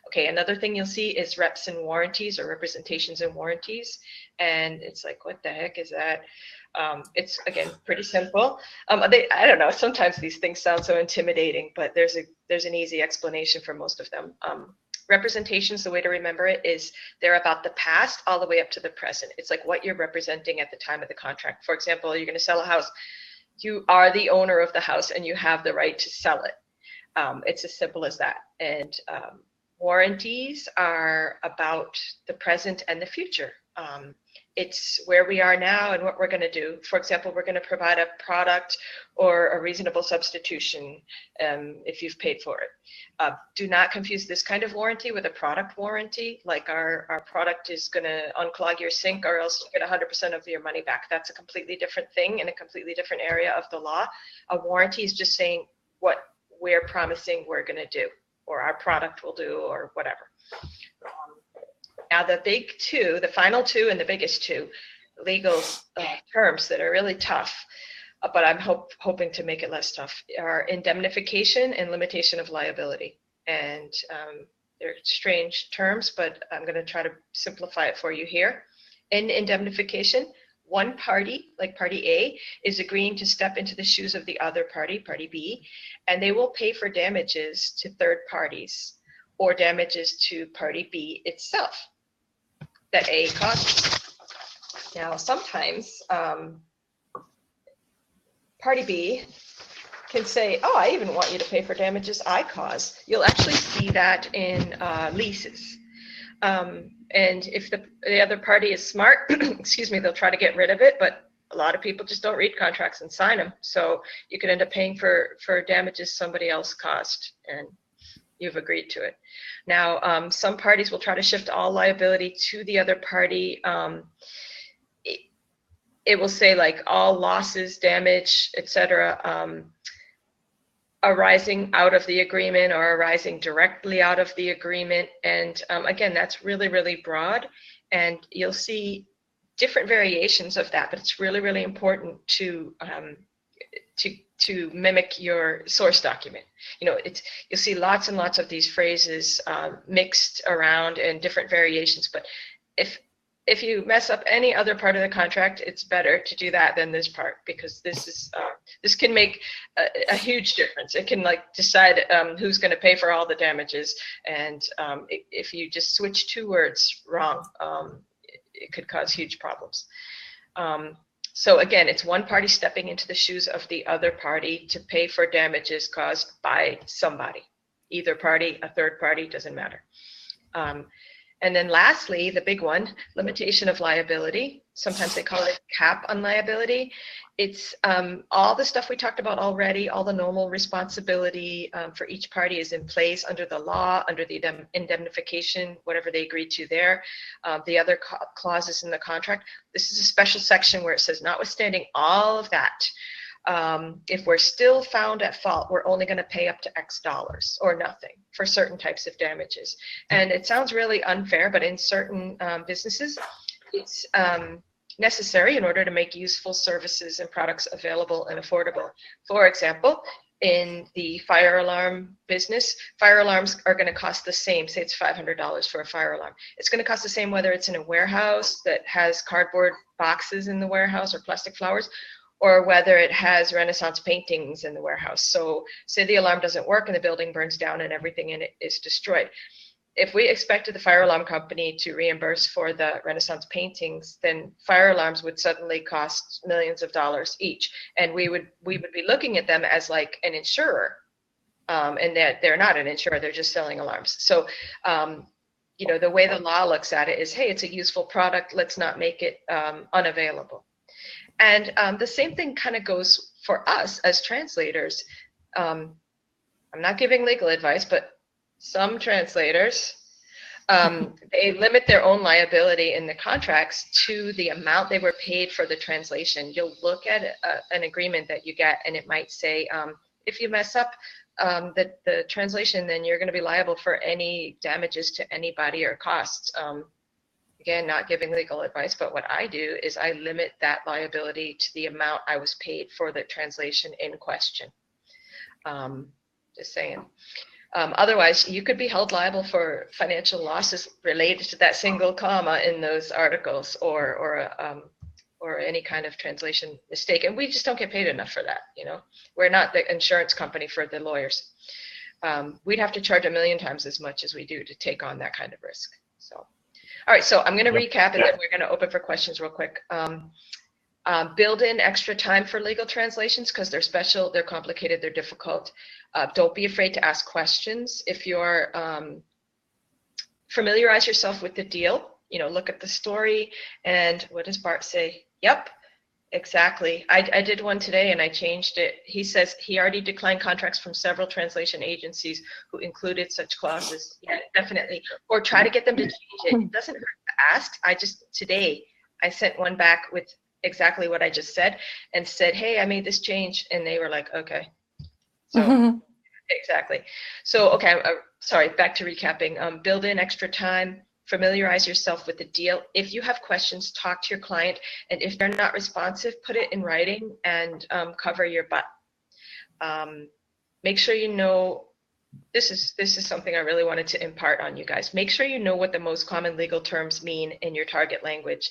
Okay, another thing you'll see is reps and warranties, or representations and warranties. And it's like, what the heck is that? It's, again, pretty simple. I don't know, sometimes these things sound so intimidating, but there's an easy explanation for most of them. Representations, the way to remember it is they're about the past all the way up to the present. It's like what you're representing at the time of the contract. For example, you're going to sell a house. You are the owner of the house and you have the right to sell it. It's as simple as that. And warranties are about the present and the future. It's where we are now and what we're going to do. For example, we're going to provide a product or a reasonable substitution if you've paid for it. Do not confuse this kind of warranty with a product warranty. Like our product is going to unclog your sink, or else you get 100% of your money back. That's a completely different thing in a completely different area of the law. A warranty is just saying what we're promising we're going to do, or our product will do, or whatever. Now the big 2, the final 2 and the biggest 2 legal terms that are really tough, but I'm hoping to make it less tough, are indemnification and limitation of liability. And they're strange terms, but I'm going to try to simplify it for you here. In indemnification, one party, like party A, is agreeing to step into the shoes of the other party, party B, and they will pay for damages to third parties or damages to party B itself that A causes. Now, sometimes party B can say, oh, I even want you to pay for damages I cause. You'll actually see that in leases. And if the other party is smart, excuse me, they'll try to get rid of it, but a lot of people just don't read contracts and sign them. So you could end up paying for damages somebody else caused, and you've agreed to it. Now, some parties will try to shift all liability to the other party. It will say like all losses, damage, etc., arising out of the agreement or arising directly out of the agreement. And again, that's really, really broad. And you'll see different variations of that, but it's really, really important to mimic your source document. You know, you'll see lots and lots of these phrases mixed around in different variations, but if you mess up any other part of the contract, it's better to do that than this part, because this can make a huge difference. It can like decide who's going to pay for all the damages, and if you just switch 2 words wrong, it could cause huge problems. So again, it's one party stepping into the shoes of the other party to pay for damages caused by somebody, either party, a third party, doesn't matter. And then lastly, the big one, limitation of liability. Sometimes they call it cap on liability. It's all the stuff we talked about already, all the normal responsibility for each party is in place under the law, under the indemnification, whatever they agreed to there. The other clauses in the contract. This is a special section where it says, notwithstanding all of that, if we're still found at fault, we're only going to pay up to X dollars or nothing for certain types of damages. And it sounds really unfair, but in certain businesses, it's necessary in order to make useful services and products available and affordable. For example, in the fire alarm business, fire alarms are going to cost the same. Say it's $500 for a fire alarm. It's going to cost the same whether it's in a warehouse that has cardboard boxes in the warehouse or plastic flowers, or whether it has Renaissance paintings in the warehouse. So say the alarm doesn't work and the building burns down and everything in it is destroyed. If we expected the fire alarm company to reimburse for the Renaissance paintings, then fire alarms would suddenly cost millions of dollars each. And we would be looking at them as like an insurer. And they're not an insurer, they're just selling alarms. So, you know, the way the law looks at it is, hey, it's a useful product, let's not make it unavailable. And the same thing kind of goes for us as translators. I'm not giving legal advice, but some translators, they limit their own liability in the contracts to the amount they were paid for the translation. You'll look at an agreement that you get, and it might say, if you mess up the translation, then you're going to be liable for any damages to anybody or costs. Again, not giving legal advice, but what I do is I limit that liability to the amount I was paid for the translation in question. Just saying. Otherwise, you could be held liable for financial losses related to that single comma in those articles, or any kind of translation mistake. And we just don't get paid enough for that. You know, we're not the insurance company for the lawyers. We'd have to charge 1 million times as much as we do to take on that kind of risk. So. All right, so I'm going to recap, and then we're going to open for questions real quick. Build in extra time for legal translations because they're special, they're complicated, they're difficult. Don't be afraid to ask questions. If you're familiarize yourself with the deal, you know, look at the story, and what does Bart say? Yep, exactly. I did one today and I changed it. He says he already declined contracts from several translation agencies who included such clauses. Yeah, definitely. Or try to get them to change it. It doesn't hurt to ask. Today I sent one back with exactly what I just said and said, hey, I made this change. And they were like, okay. So exactly. So, okay, sorry, back to recapping. Build in extra time. Familiarize yourself with the deal. If you have questions, talk to your client, and if they're not responsive, put it in writing and cover your butt. Make sure you know, this is something I really wanted to impart on you guys. Make sure you know what the most common legal terms mean in your target language,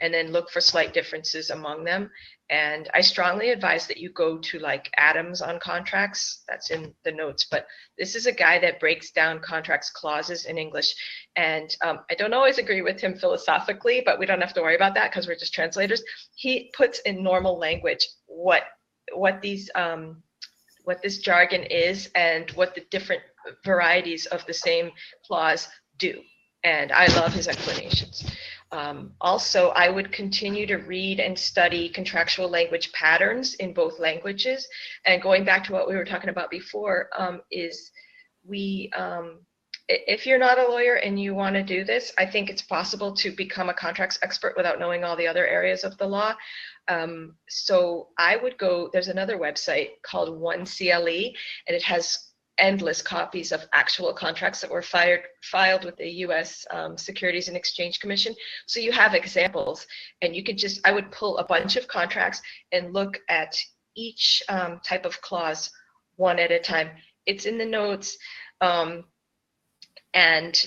and then look for slight differences among them. And I strongly advise that you go to like Adams on contracts. That's in the notes, but this is a guy that breaks down contracts clauses in English. And I don't always agree with him philosophically, but we don't have to worry about that because we're just translators. He puts in normal language what this jargon is and what the different varieties of the same clause do. And I love his explanations. Also, I would continue to read and study contractual language patterns in both languages. And going back to what we were talking about before, if you're not a lawyer and you want to do this, I think it's possible to become a contracts expert without knowing all the other areas of the law. So I would go, there's another website called 1CLE, and it has endless copies of actual contracts that were filed with the U.S. Securities and Exchange Commission. So you have examples, and you could I would pull a bunch of contracts and look at each type of clause one at a time. It's in the notes. And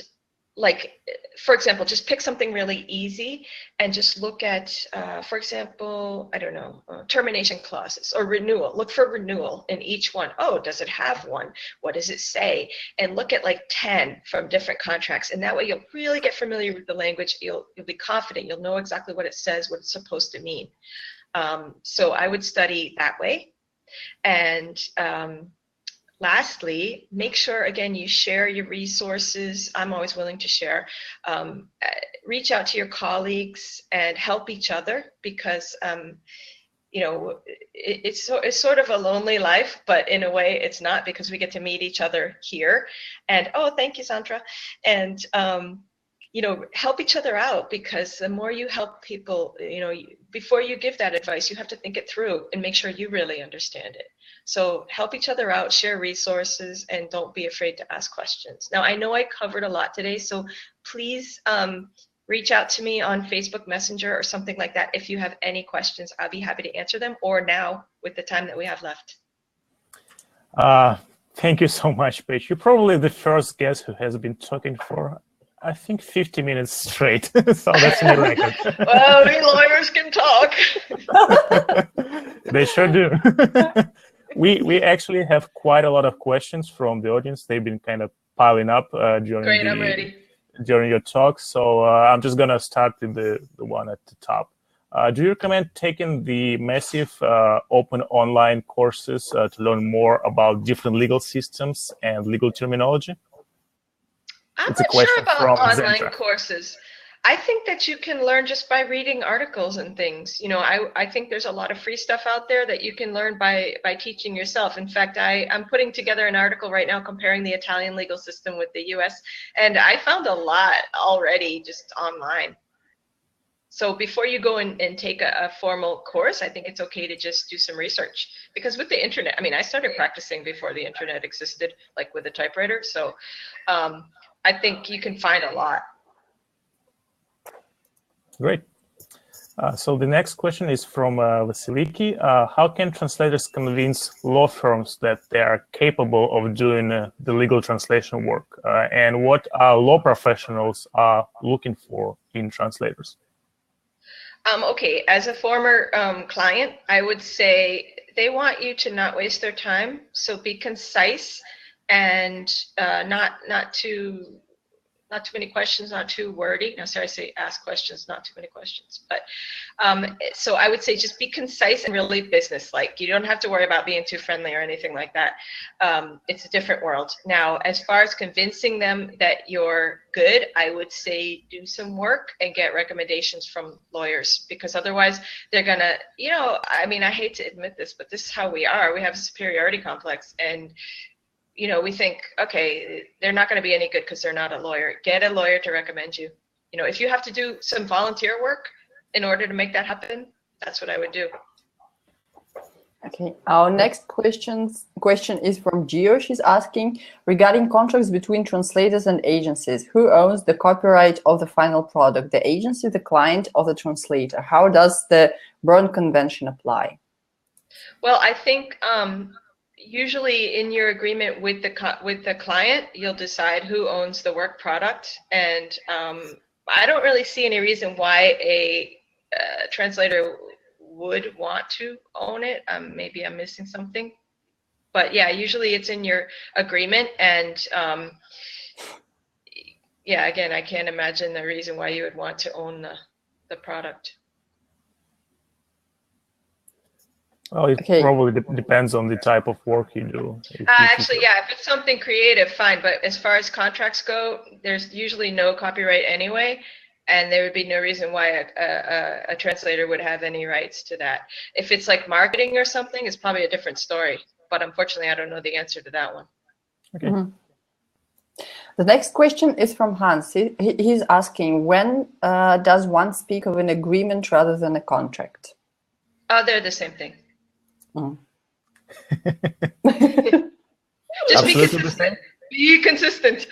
like, for example, just pick something really easy and just look at, for example, I don't know, termination clauses or renewal. Look for renewal in each one. Oh, does it have one? What does it say? And look at like 10 from different contracts. And that way you'll really get familiar with the language. You'll be confident. You'll know exactly what it says, what it's supposed to mean. So I would study that way. And lastly, make sure, again, you share your resources. I'm always willing to share. Reach out to your colleagues and help each other, because you know, it's sort of a lonely life, but in a way it's not, because we get to meet each other here. And oh, thank you, Sandra. And you know, help each other out, because the more you help people, you know, before you give that advice, you have to think it through and make sure you really understand it. So help each other out, share resources, and don't be afraid to ask questions. Now, I know I covered a lot today, so please reach out to me on Facebook Messenger or something like that if you have any questions. I'll be happy to answer them, or now with the time that we have left. Thank you so much, Paige. You're probably the first guest who has been talking for, I think, 50 minutes straight. So that's a new record. Well, we lawyers can talk. They sure do. We actually have quite a lot of questions from the audience. They've been kind of piling up during your talk. So I'm just going to start with the one at the top. Do you recommend taking the massive open online courses to learn more about different legal systems and legal terminology? I'm not sure about online courses. I think that you can learn just by reading articles and things. You know, I think there's a lot of free stuff out there that you can learn by teaching yourself. In fact, I'm putting together an article right now comparing the Italian legal system with the US, and I found a lot already just online. So before you go and take a formal course, I think it's okay to just do some research. Because with the internet, I mean, I started practicing before the internet existed, like with a typewriter. So I think you can find a lot. Great. So the next question is from Vasiliki. How can translators convince law firms that they are capable of doing the legal translation work? And what law professionals are looking for in translators? Okay, as a former client, I would say they want you to not waste their time. So be concise and not too many questions, not too wordy. No, sorry, I say ask questions, not too many questions. But so I would say just be concise and really business-like. You don't have to worry about being too friendly or anything like that. It's a different world. Now, as far as convincing them that you're good, I would say do some work and get recommendations from lawyers, because otherwise they're gonna, you know, I mean, I hate to admit this, but this is how we are. We have a superiority complex, and you know, we think, okay, they're not going to be any good because they're not a lawyer. Get a lawyer to recommend you. You know, if you have to do some volunteer work in order to make that happen, that's what I would do. Okay, our next question is from Gio. She's asking, regarding contracts between translators and agencies, who owns the copyright of the final product, the agency, the client, or the translator? How does the Berne Convention apply? Well, I think usually in your agreement with the client, you'll decide who owns the work product, and I don't really see any reason why a translator would want to own it. Maybe I'm missing something, but yeah, usually it's in your agreement, and yeah, again, I can't imagine the reason why you would want to own the product. Well, it probably depends on the type of work you do. Actually, yeah, if it's something creative, fine. But as far as contracts go, there's usually no copyright anyway, and there would be no reason why a translator would have any rights to that. If it's like marketing or something, it's probably a different story. But unfortunately, I don't know the answer to that one. Okay. Mm-hmm. The next question is from Hans. He's asking, when does one speak of an agreement rather than a contract? Oh, they're the same thing. Mm. Just be consistent. Be consistent.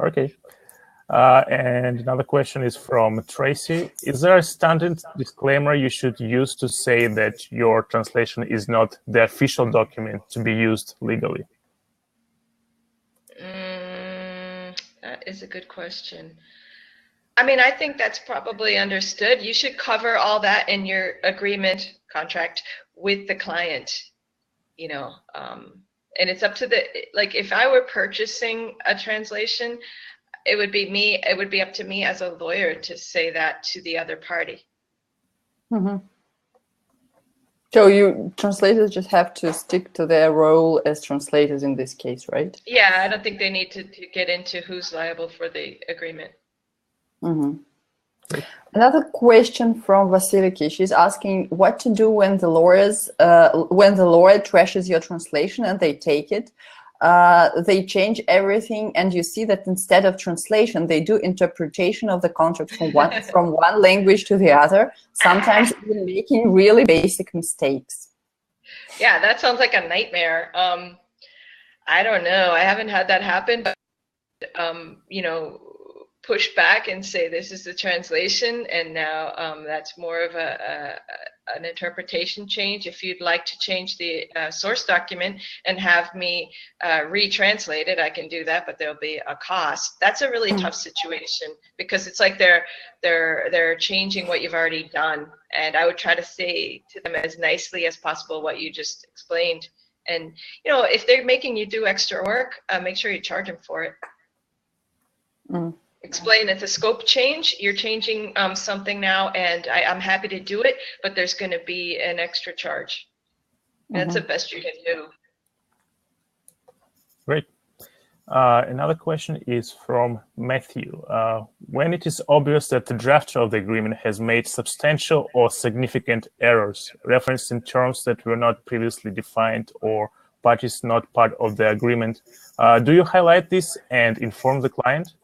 Okay. And another question is from Tracy. Is there a standard disclaimer you should use to say that your translation is not the official document to be used legally? That is a good question. I mean, I think that's probably understood. You should cover all that in your agreement contract with the client, you know, and it's up to like, if I were purchasing a translation, it would be up to me as a lawyer to say that to the other party. Mm-hmm. So you translators just have to stick to their role as translators in this case, right? Yeah, I don't think they need to get into who's liable for the agreement. Mm-hmm. Another question from Vasiliki. She's asking what to do when the lawyer trashes your translation and they take it. They change everything, and you see that instead of translation, they do interpretation of the contract from one language to the other, sometimes even making really basic mistakes. Yeah, that sounds like a nightmare. I don't know. I haven't had that happen, but you know, push back and say this is the translation, and now that's more of an interpretation change. If you'd like to change the source document and have me retranslate it, I can do that, but there'll be a cost. That's a really tough situation, because it's like they're changing what you've already done, and I would try to say to them as nicely as possible what you just explained. And you know, if they're making you do extra work, make sure you charge them for it. Explain it's a scope change. You're changing something now, and I'm happy to do it, but there's going to be an extra charge. That's the best you can do. Great. Another question is from Matthew. When it is obvious that the drafter of the agreement has made substantial or significant errors, referenced in terms that were not previously defined or parties not part of the agreement, do you highlight this and inform the client?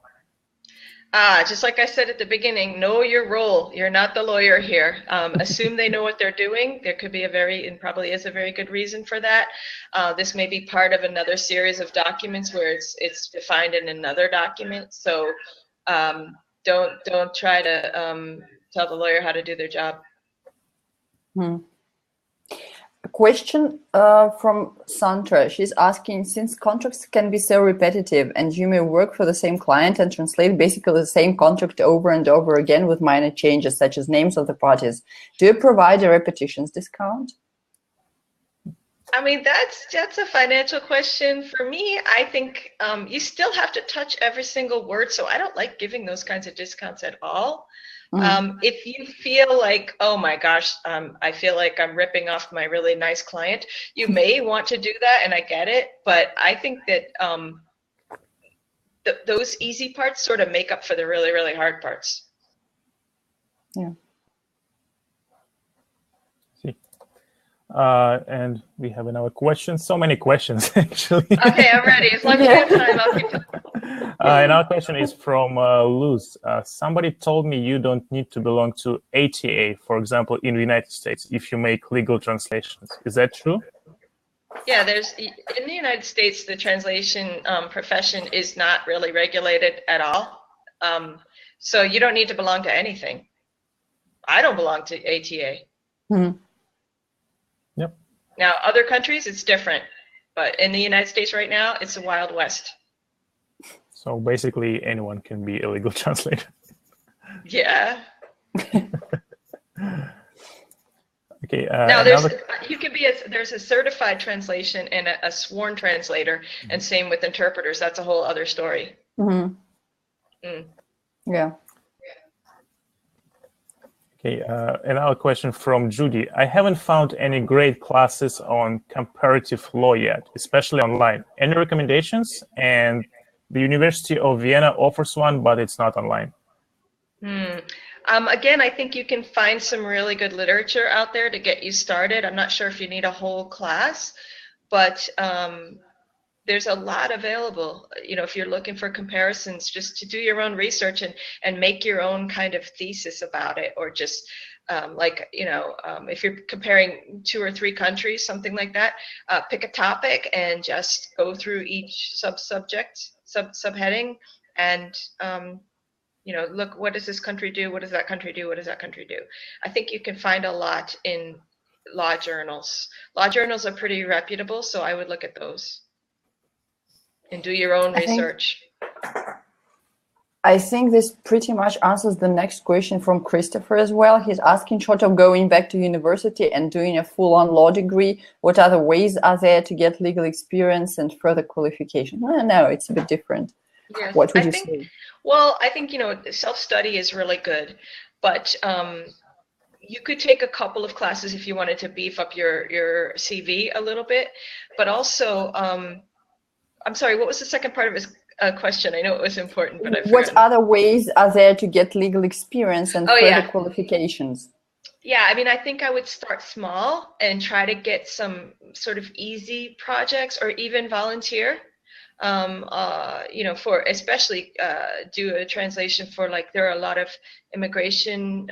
Just like I said at the beginning, know your role. You're not the lawyer here. Assume they know what they're doing. There could be and probably is a very good reason for that. This may be part of another series of documents where it's defined in another document. So don't try to tell the lawyer how to do their job. A question from Sandra. She's asking, since contracts can be so repetitive and you may work for the same client and translate basically the same contract over and over again with minor changes such as names of the parties, do you provide a repetitions discount? I mean, that's a financial question. For me, I think you still have to touch every single word, so I don't like giving those kinds of discounts at all. If you feel like, oh my gosh, I feel like I'm ripping off my really nice client, you may want to do that, and I get it, but I think that those easy parts sort of make up for the really, really hard parts. Yeah. And we have another question. So many questions, actually. Okay, I'm ready. As long as we have time, I'll keep talking. Another question is from Luz. Somebody told me you don't need to belong to ATA, for example, in the United States, if you make legal translations. Is that true? Yeah, in the United States, the translation profession is not really regulated at all. So you don't need to belong to anything. I don't belong to ATA. Yep. Now, other countries, it's different. But in the United States right now, it's the Wild West. So basically, anyone can be a legal translator. Yeah. Okay. Now, there's a certified translation and a sworn translator, and same with interpreters. That's a whole other story. Yeah. Okay, another question from Judy. I haven't found any great classes on comparative law yet, especially online. Any recommendations? And the University of Vienna offers one, but it's not online. Again, I think you can find some really good literature out there to get you started. I'm not sure if you need a whole class, but there's a lot available. You know, if you're looking for comparisons, just to do your own research and make your own kind of thesis about it, or just if you're comparing 2 or 3 countries, something like that, pick a topic and just go through each subheading, and look, what does this country do? What does that country do? What does that country do? I think you can find a lot in law journals. Law journals are pretty reputable, so I would look at those and do your own research. I think this pretty much answers the next question from Christopher as well. He's asking, short of going back to university and doing a full-on law degree, what other ways are there to get legal experience and further qualification? No, it's a bit different. Yes, what would you say? Well, I think, self-study is really good, but you could take a couple of classes if you wanted to beef up your CV a little bit, but also, I'm sorry, what was the second part of his question? I know it was important, but I forgot. What other ways are there to get legal experience and further qualifications? Yeah, I mean, I think I would start small and try to get some sort of easy projects or even volunteer. You know, for especially do a translation for, like, there are a lot of immigration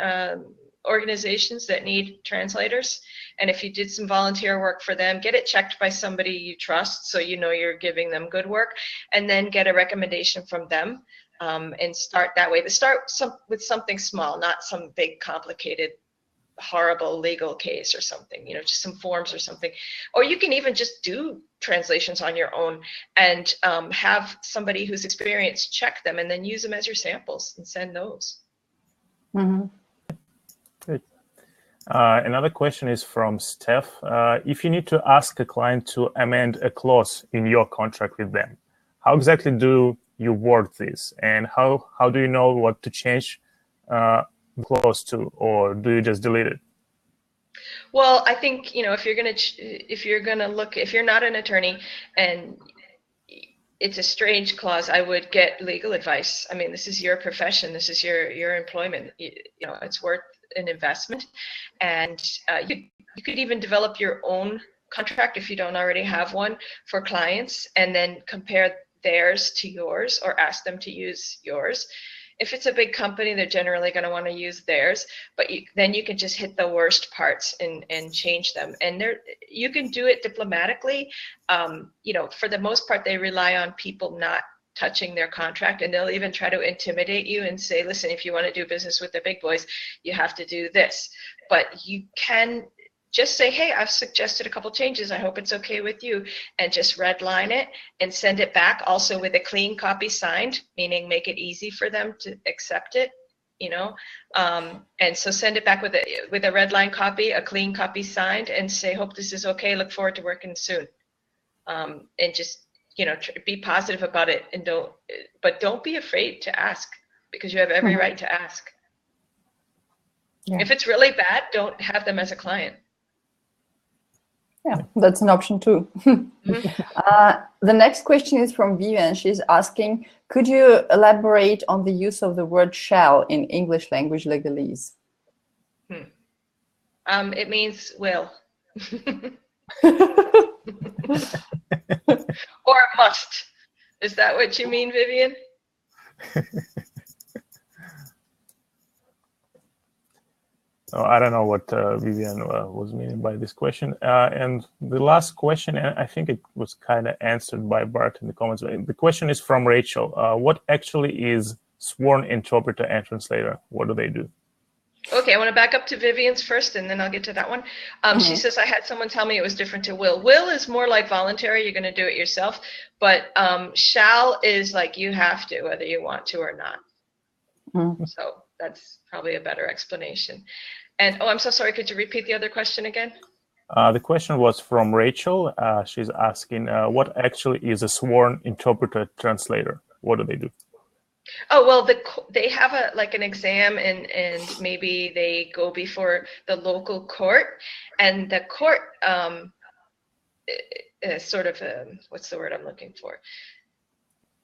organizations that need translators, and if you did some volunteer work for them, get it checked by somebody you trust, so you know you're giving them good work, and then get a recommendation from them, and start that way. But start with something small, not some big complicated horrible legal case or something, you know, just some forms or something. Or you can even just do translations on your own and have somebody who's experienced check them and then use them as your samples and send those. Mm-hmm. Good. Another question is from Steph. If you need to ask a client to amend a clause in your contract with them, how exactly do you word this? And how do you know what to change clause to, or do you just delete it? Well, I think, you know, if you're not an attorney and it's a strange clause, I would get legal advice. I mean, this is your profession, this is your employment. You know, it's worth an investment, and you could even develop your own contract if you don't already have one for clients, and then compare theirs to yours or ask them to use yours. If it's a big company, they're generally going to want to use theirs, but then you can just hit the worst parts and change them. And you can do it diplomatically. You know, for the most part, they rely on people not touching their contract, and they'll even try to intimidate you and say, listen, if you want to do business with the big boys, you have to do this. But you can just say, hey, I've suggested a couple changes, I hope it's okay with you, and just redline it and send it back, also with a clean copy signed, meaning make it easy for them to accept it, you know. And so send it back with a red line copy, a clean copy signed, and say, hope this is okay, look forward to working soon. And just, you know, be positive about it, and don't be afraid to ask, because you have every right to ask. Yeah. If it's really bad, don't have them as a client. Yeah, that's an option too. The next question is from Vivian. She's asking, could you elaborate on the use of the word shall in English language legalese? It means will. Or must. Is that what you mean, Vivian? Oh, I don't know what Vivian was meaning by this question. And the last question, and I think it was kind of answered by Bart in the comments. The question is from Rachel. What actually is sworn interpreter and translator? What do they do? Okay, I want to back up to Vivian's first, and then I'll get to that one. She says, I had someone tell me it was different to will. Will is more like voluntary. You're going to do it yourself. But shall is like you have to, whether you want to or not. So that's probably a better explanation. And I'm so sorry, could you repeat the other question again? The question was from Rachel. She's asking, what actually is a sworn interpreter translator? What do they do? Oh, well, they have an exam, and maybe they go before the local court, and the court sort of, what's the word I'm looking for?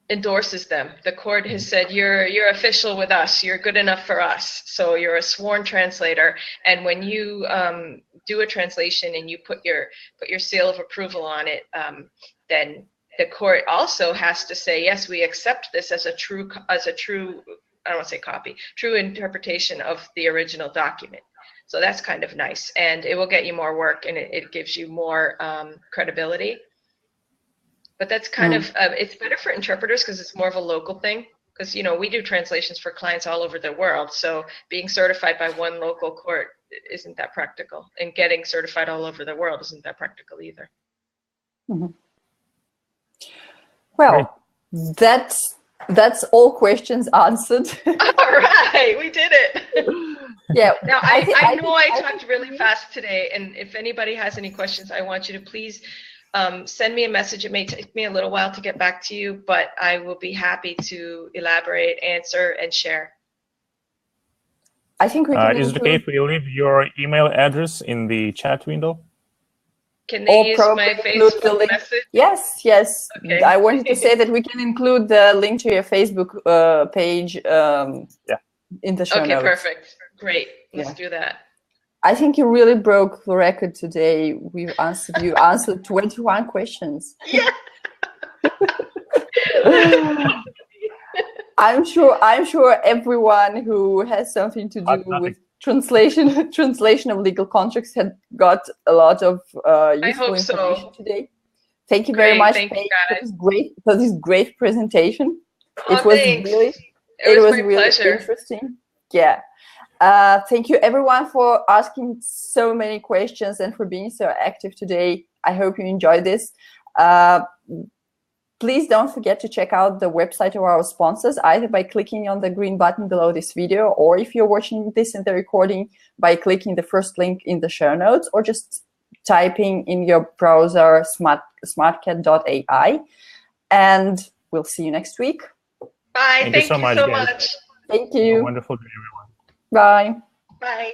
Endorses them. The court has said, you're official with us, you're good enough for us, so you're a sworn translator. And when you do a translation and you put your seal of approval on it, then the court also has to say, yes, we accept this as a true I don't want to say copy, true interpretation of the original document. So that's kind of nice, and it will get you more work, and it gives you more credibility. But that's kind of, it's better for interpreters because it's more of a local thing. Because, you know, we do translations for clients all over the world. So being certified by one local court isn't that practical. And getting certified all over the world isn't that practical either. Well, that's all questions answered. All right, we did it. Yeah. Now, I know I talked really fast today. And if anybody has any questions, I want you to please send me a message. It may take me a little while to get back to you, but I will be happy to elaborate, answer, and share. I think we can Is it okay if we leave your email address in the chat window? Can they use my Facebook link. message? Yes, yes. Okay. I wanted to say that we can include the link to your Facebook page in the show notes. Okay, perfect. Great. Let's do that. I think you really broke the record today. You answered 21 questions. Yeah. I'm sure everyone who has something to do with translation of legal contracts had got a lot of useful information today. Thank you very much, Paige, for this great presentation. It was really interesting. Yeah. Thank you everyone for asking so many questions and for being so active today. I hope you enjoyed this. Please don't forget to check out the website of our sponsors, either by clicking on the green button below this video, or if you're watching this in the recording, by clicking the first link in the show notes, or just typing in your browser smartcat.ai. And we'll see you next week. Bye. Thank you so much. Thank you. Have a wonderful day, everyone. Bye. Bye.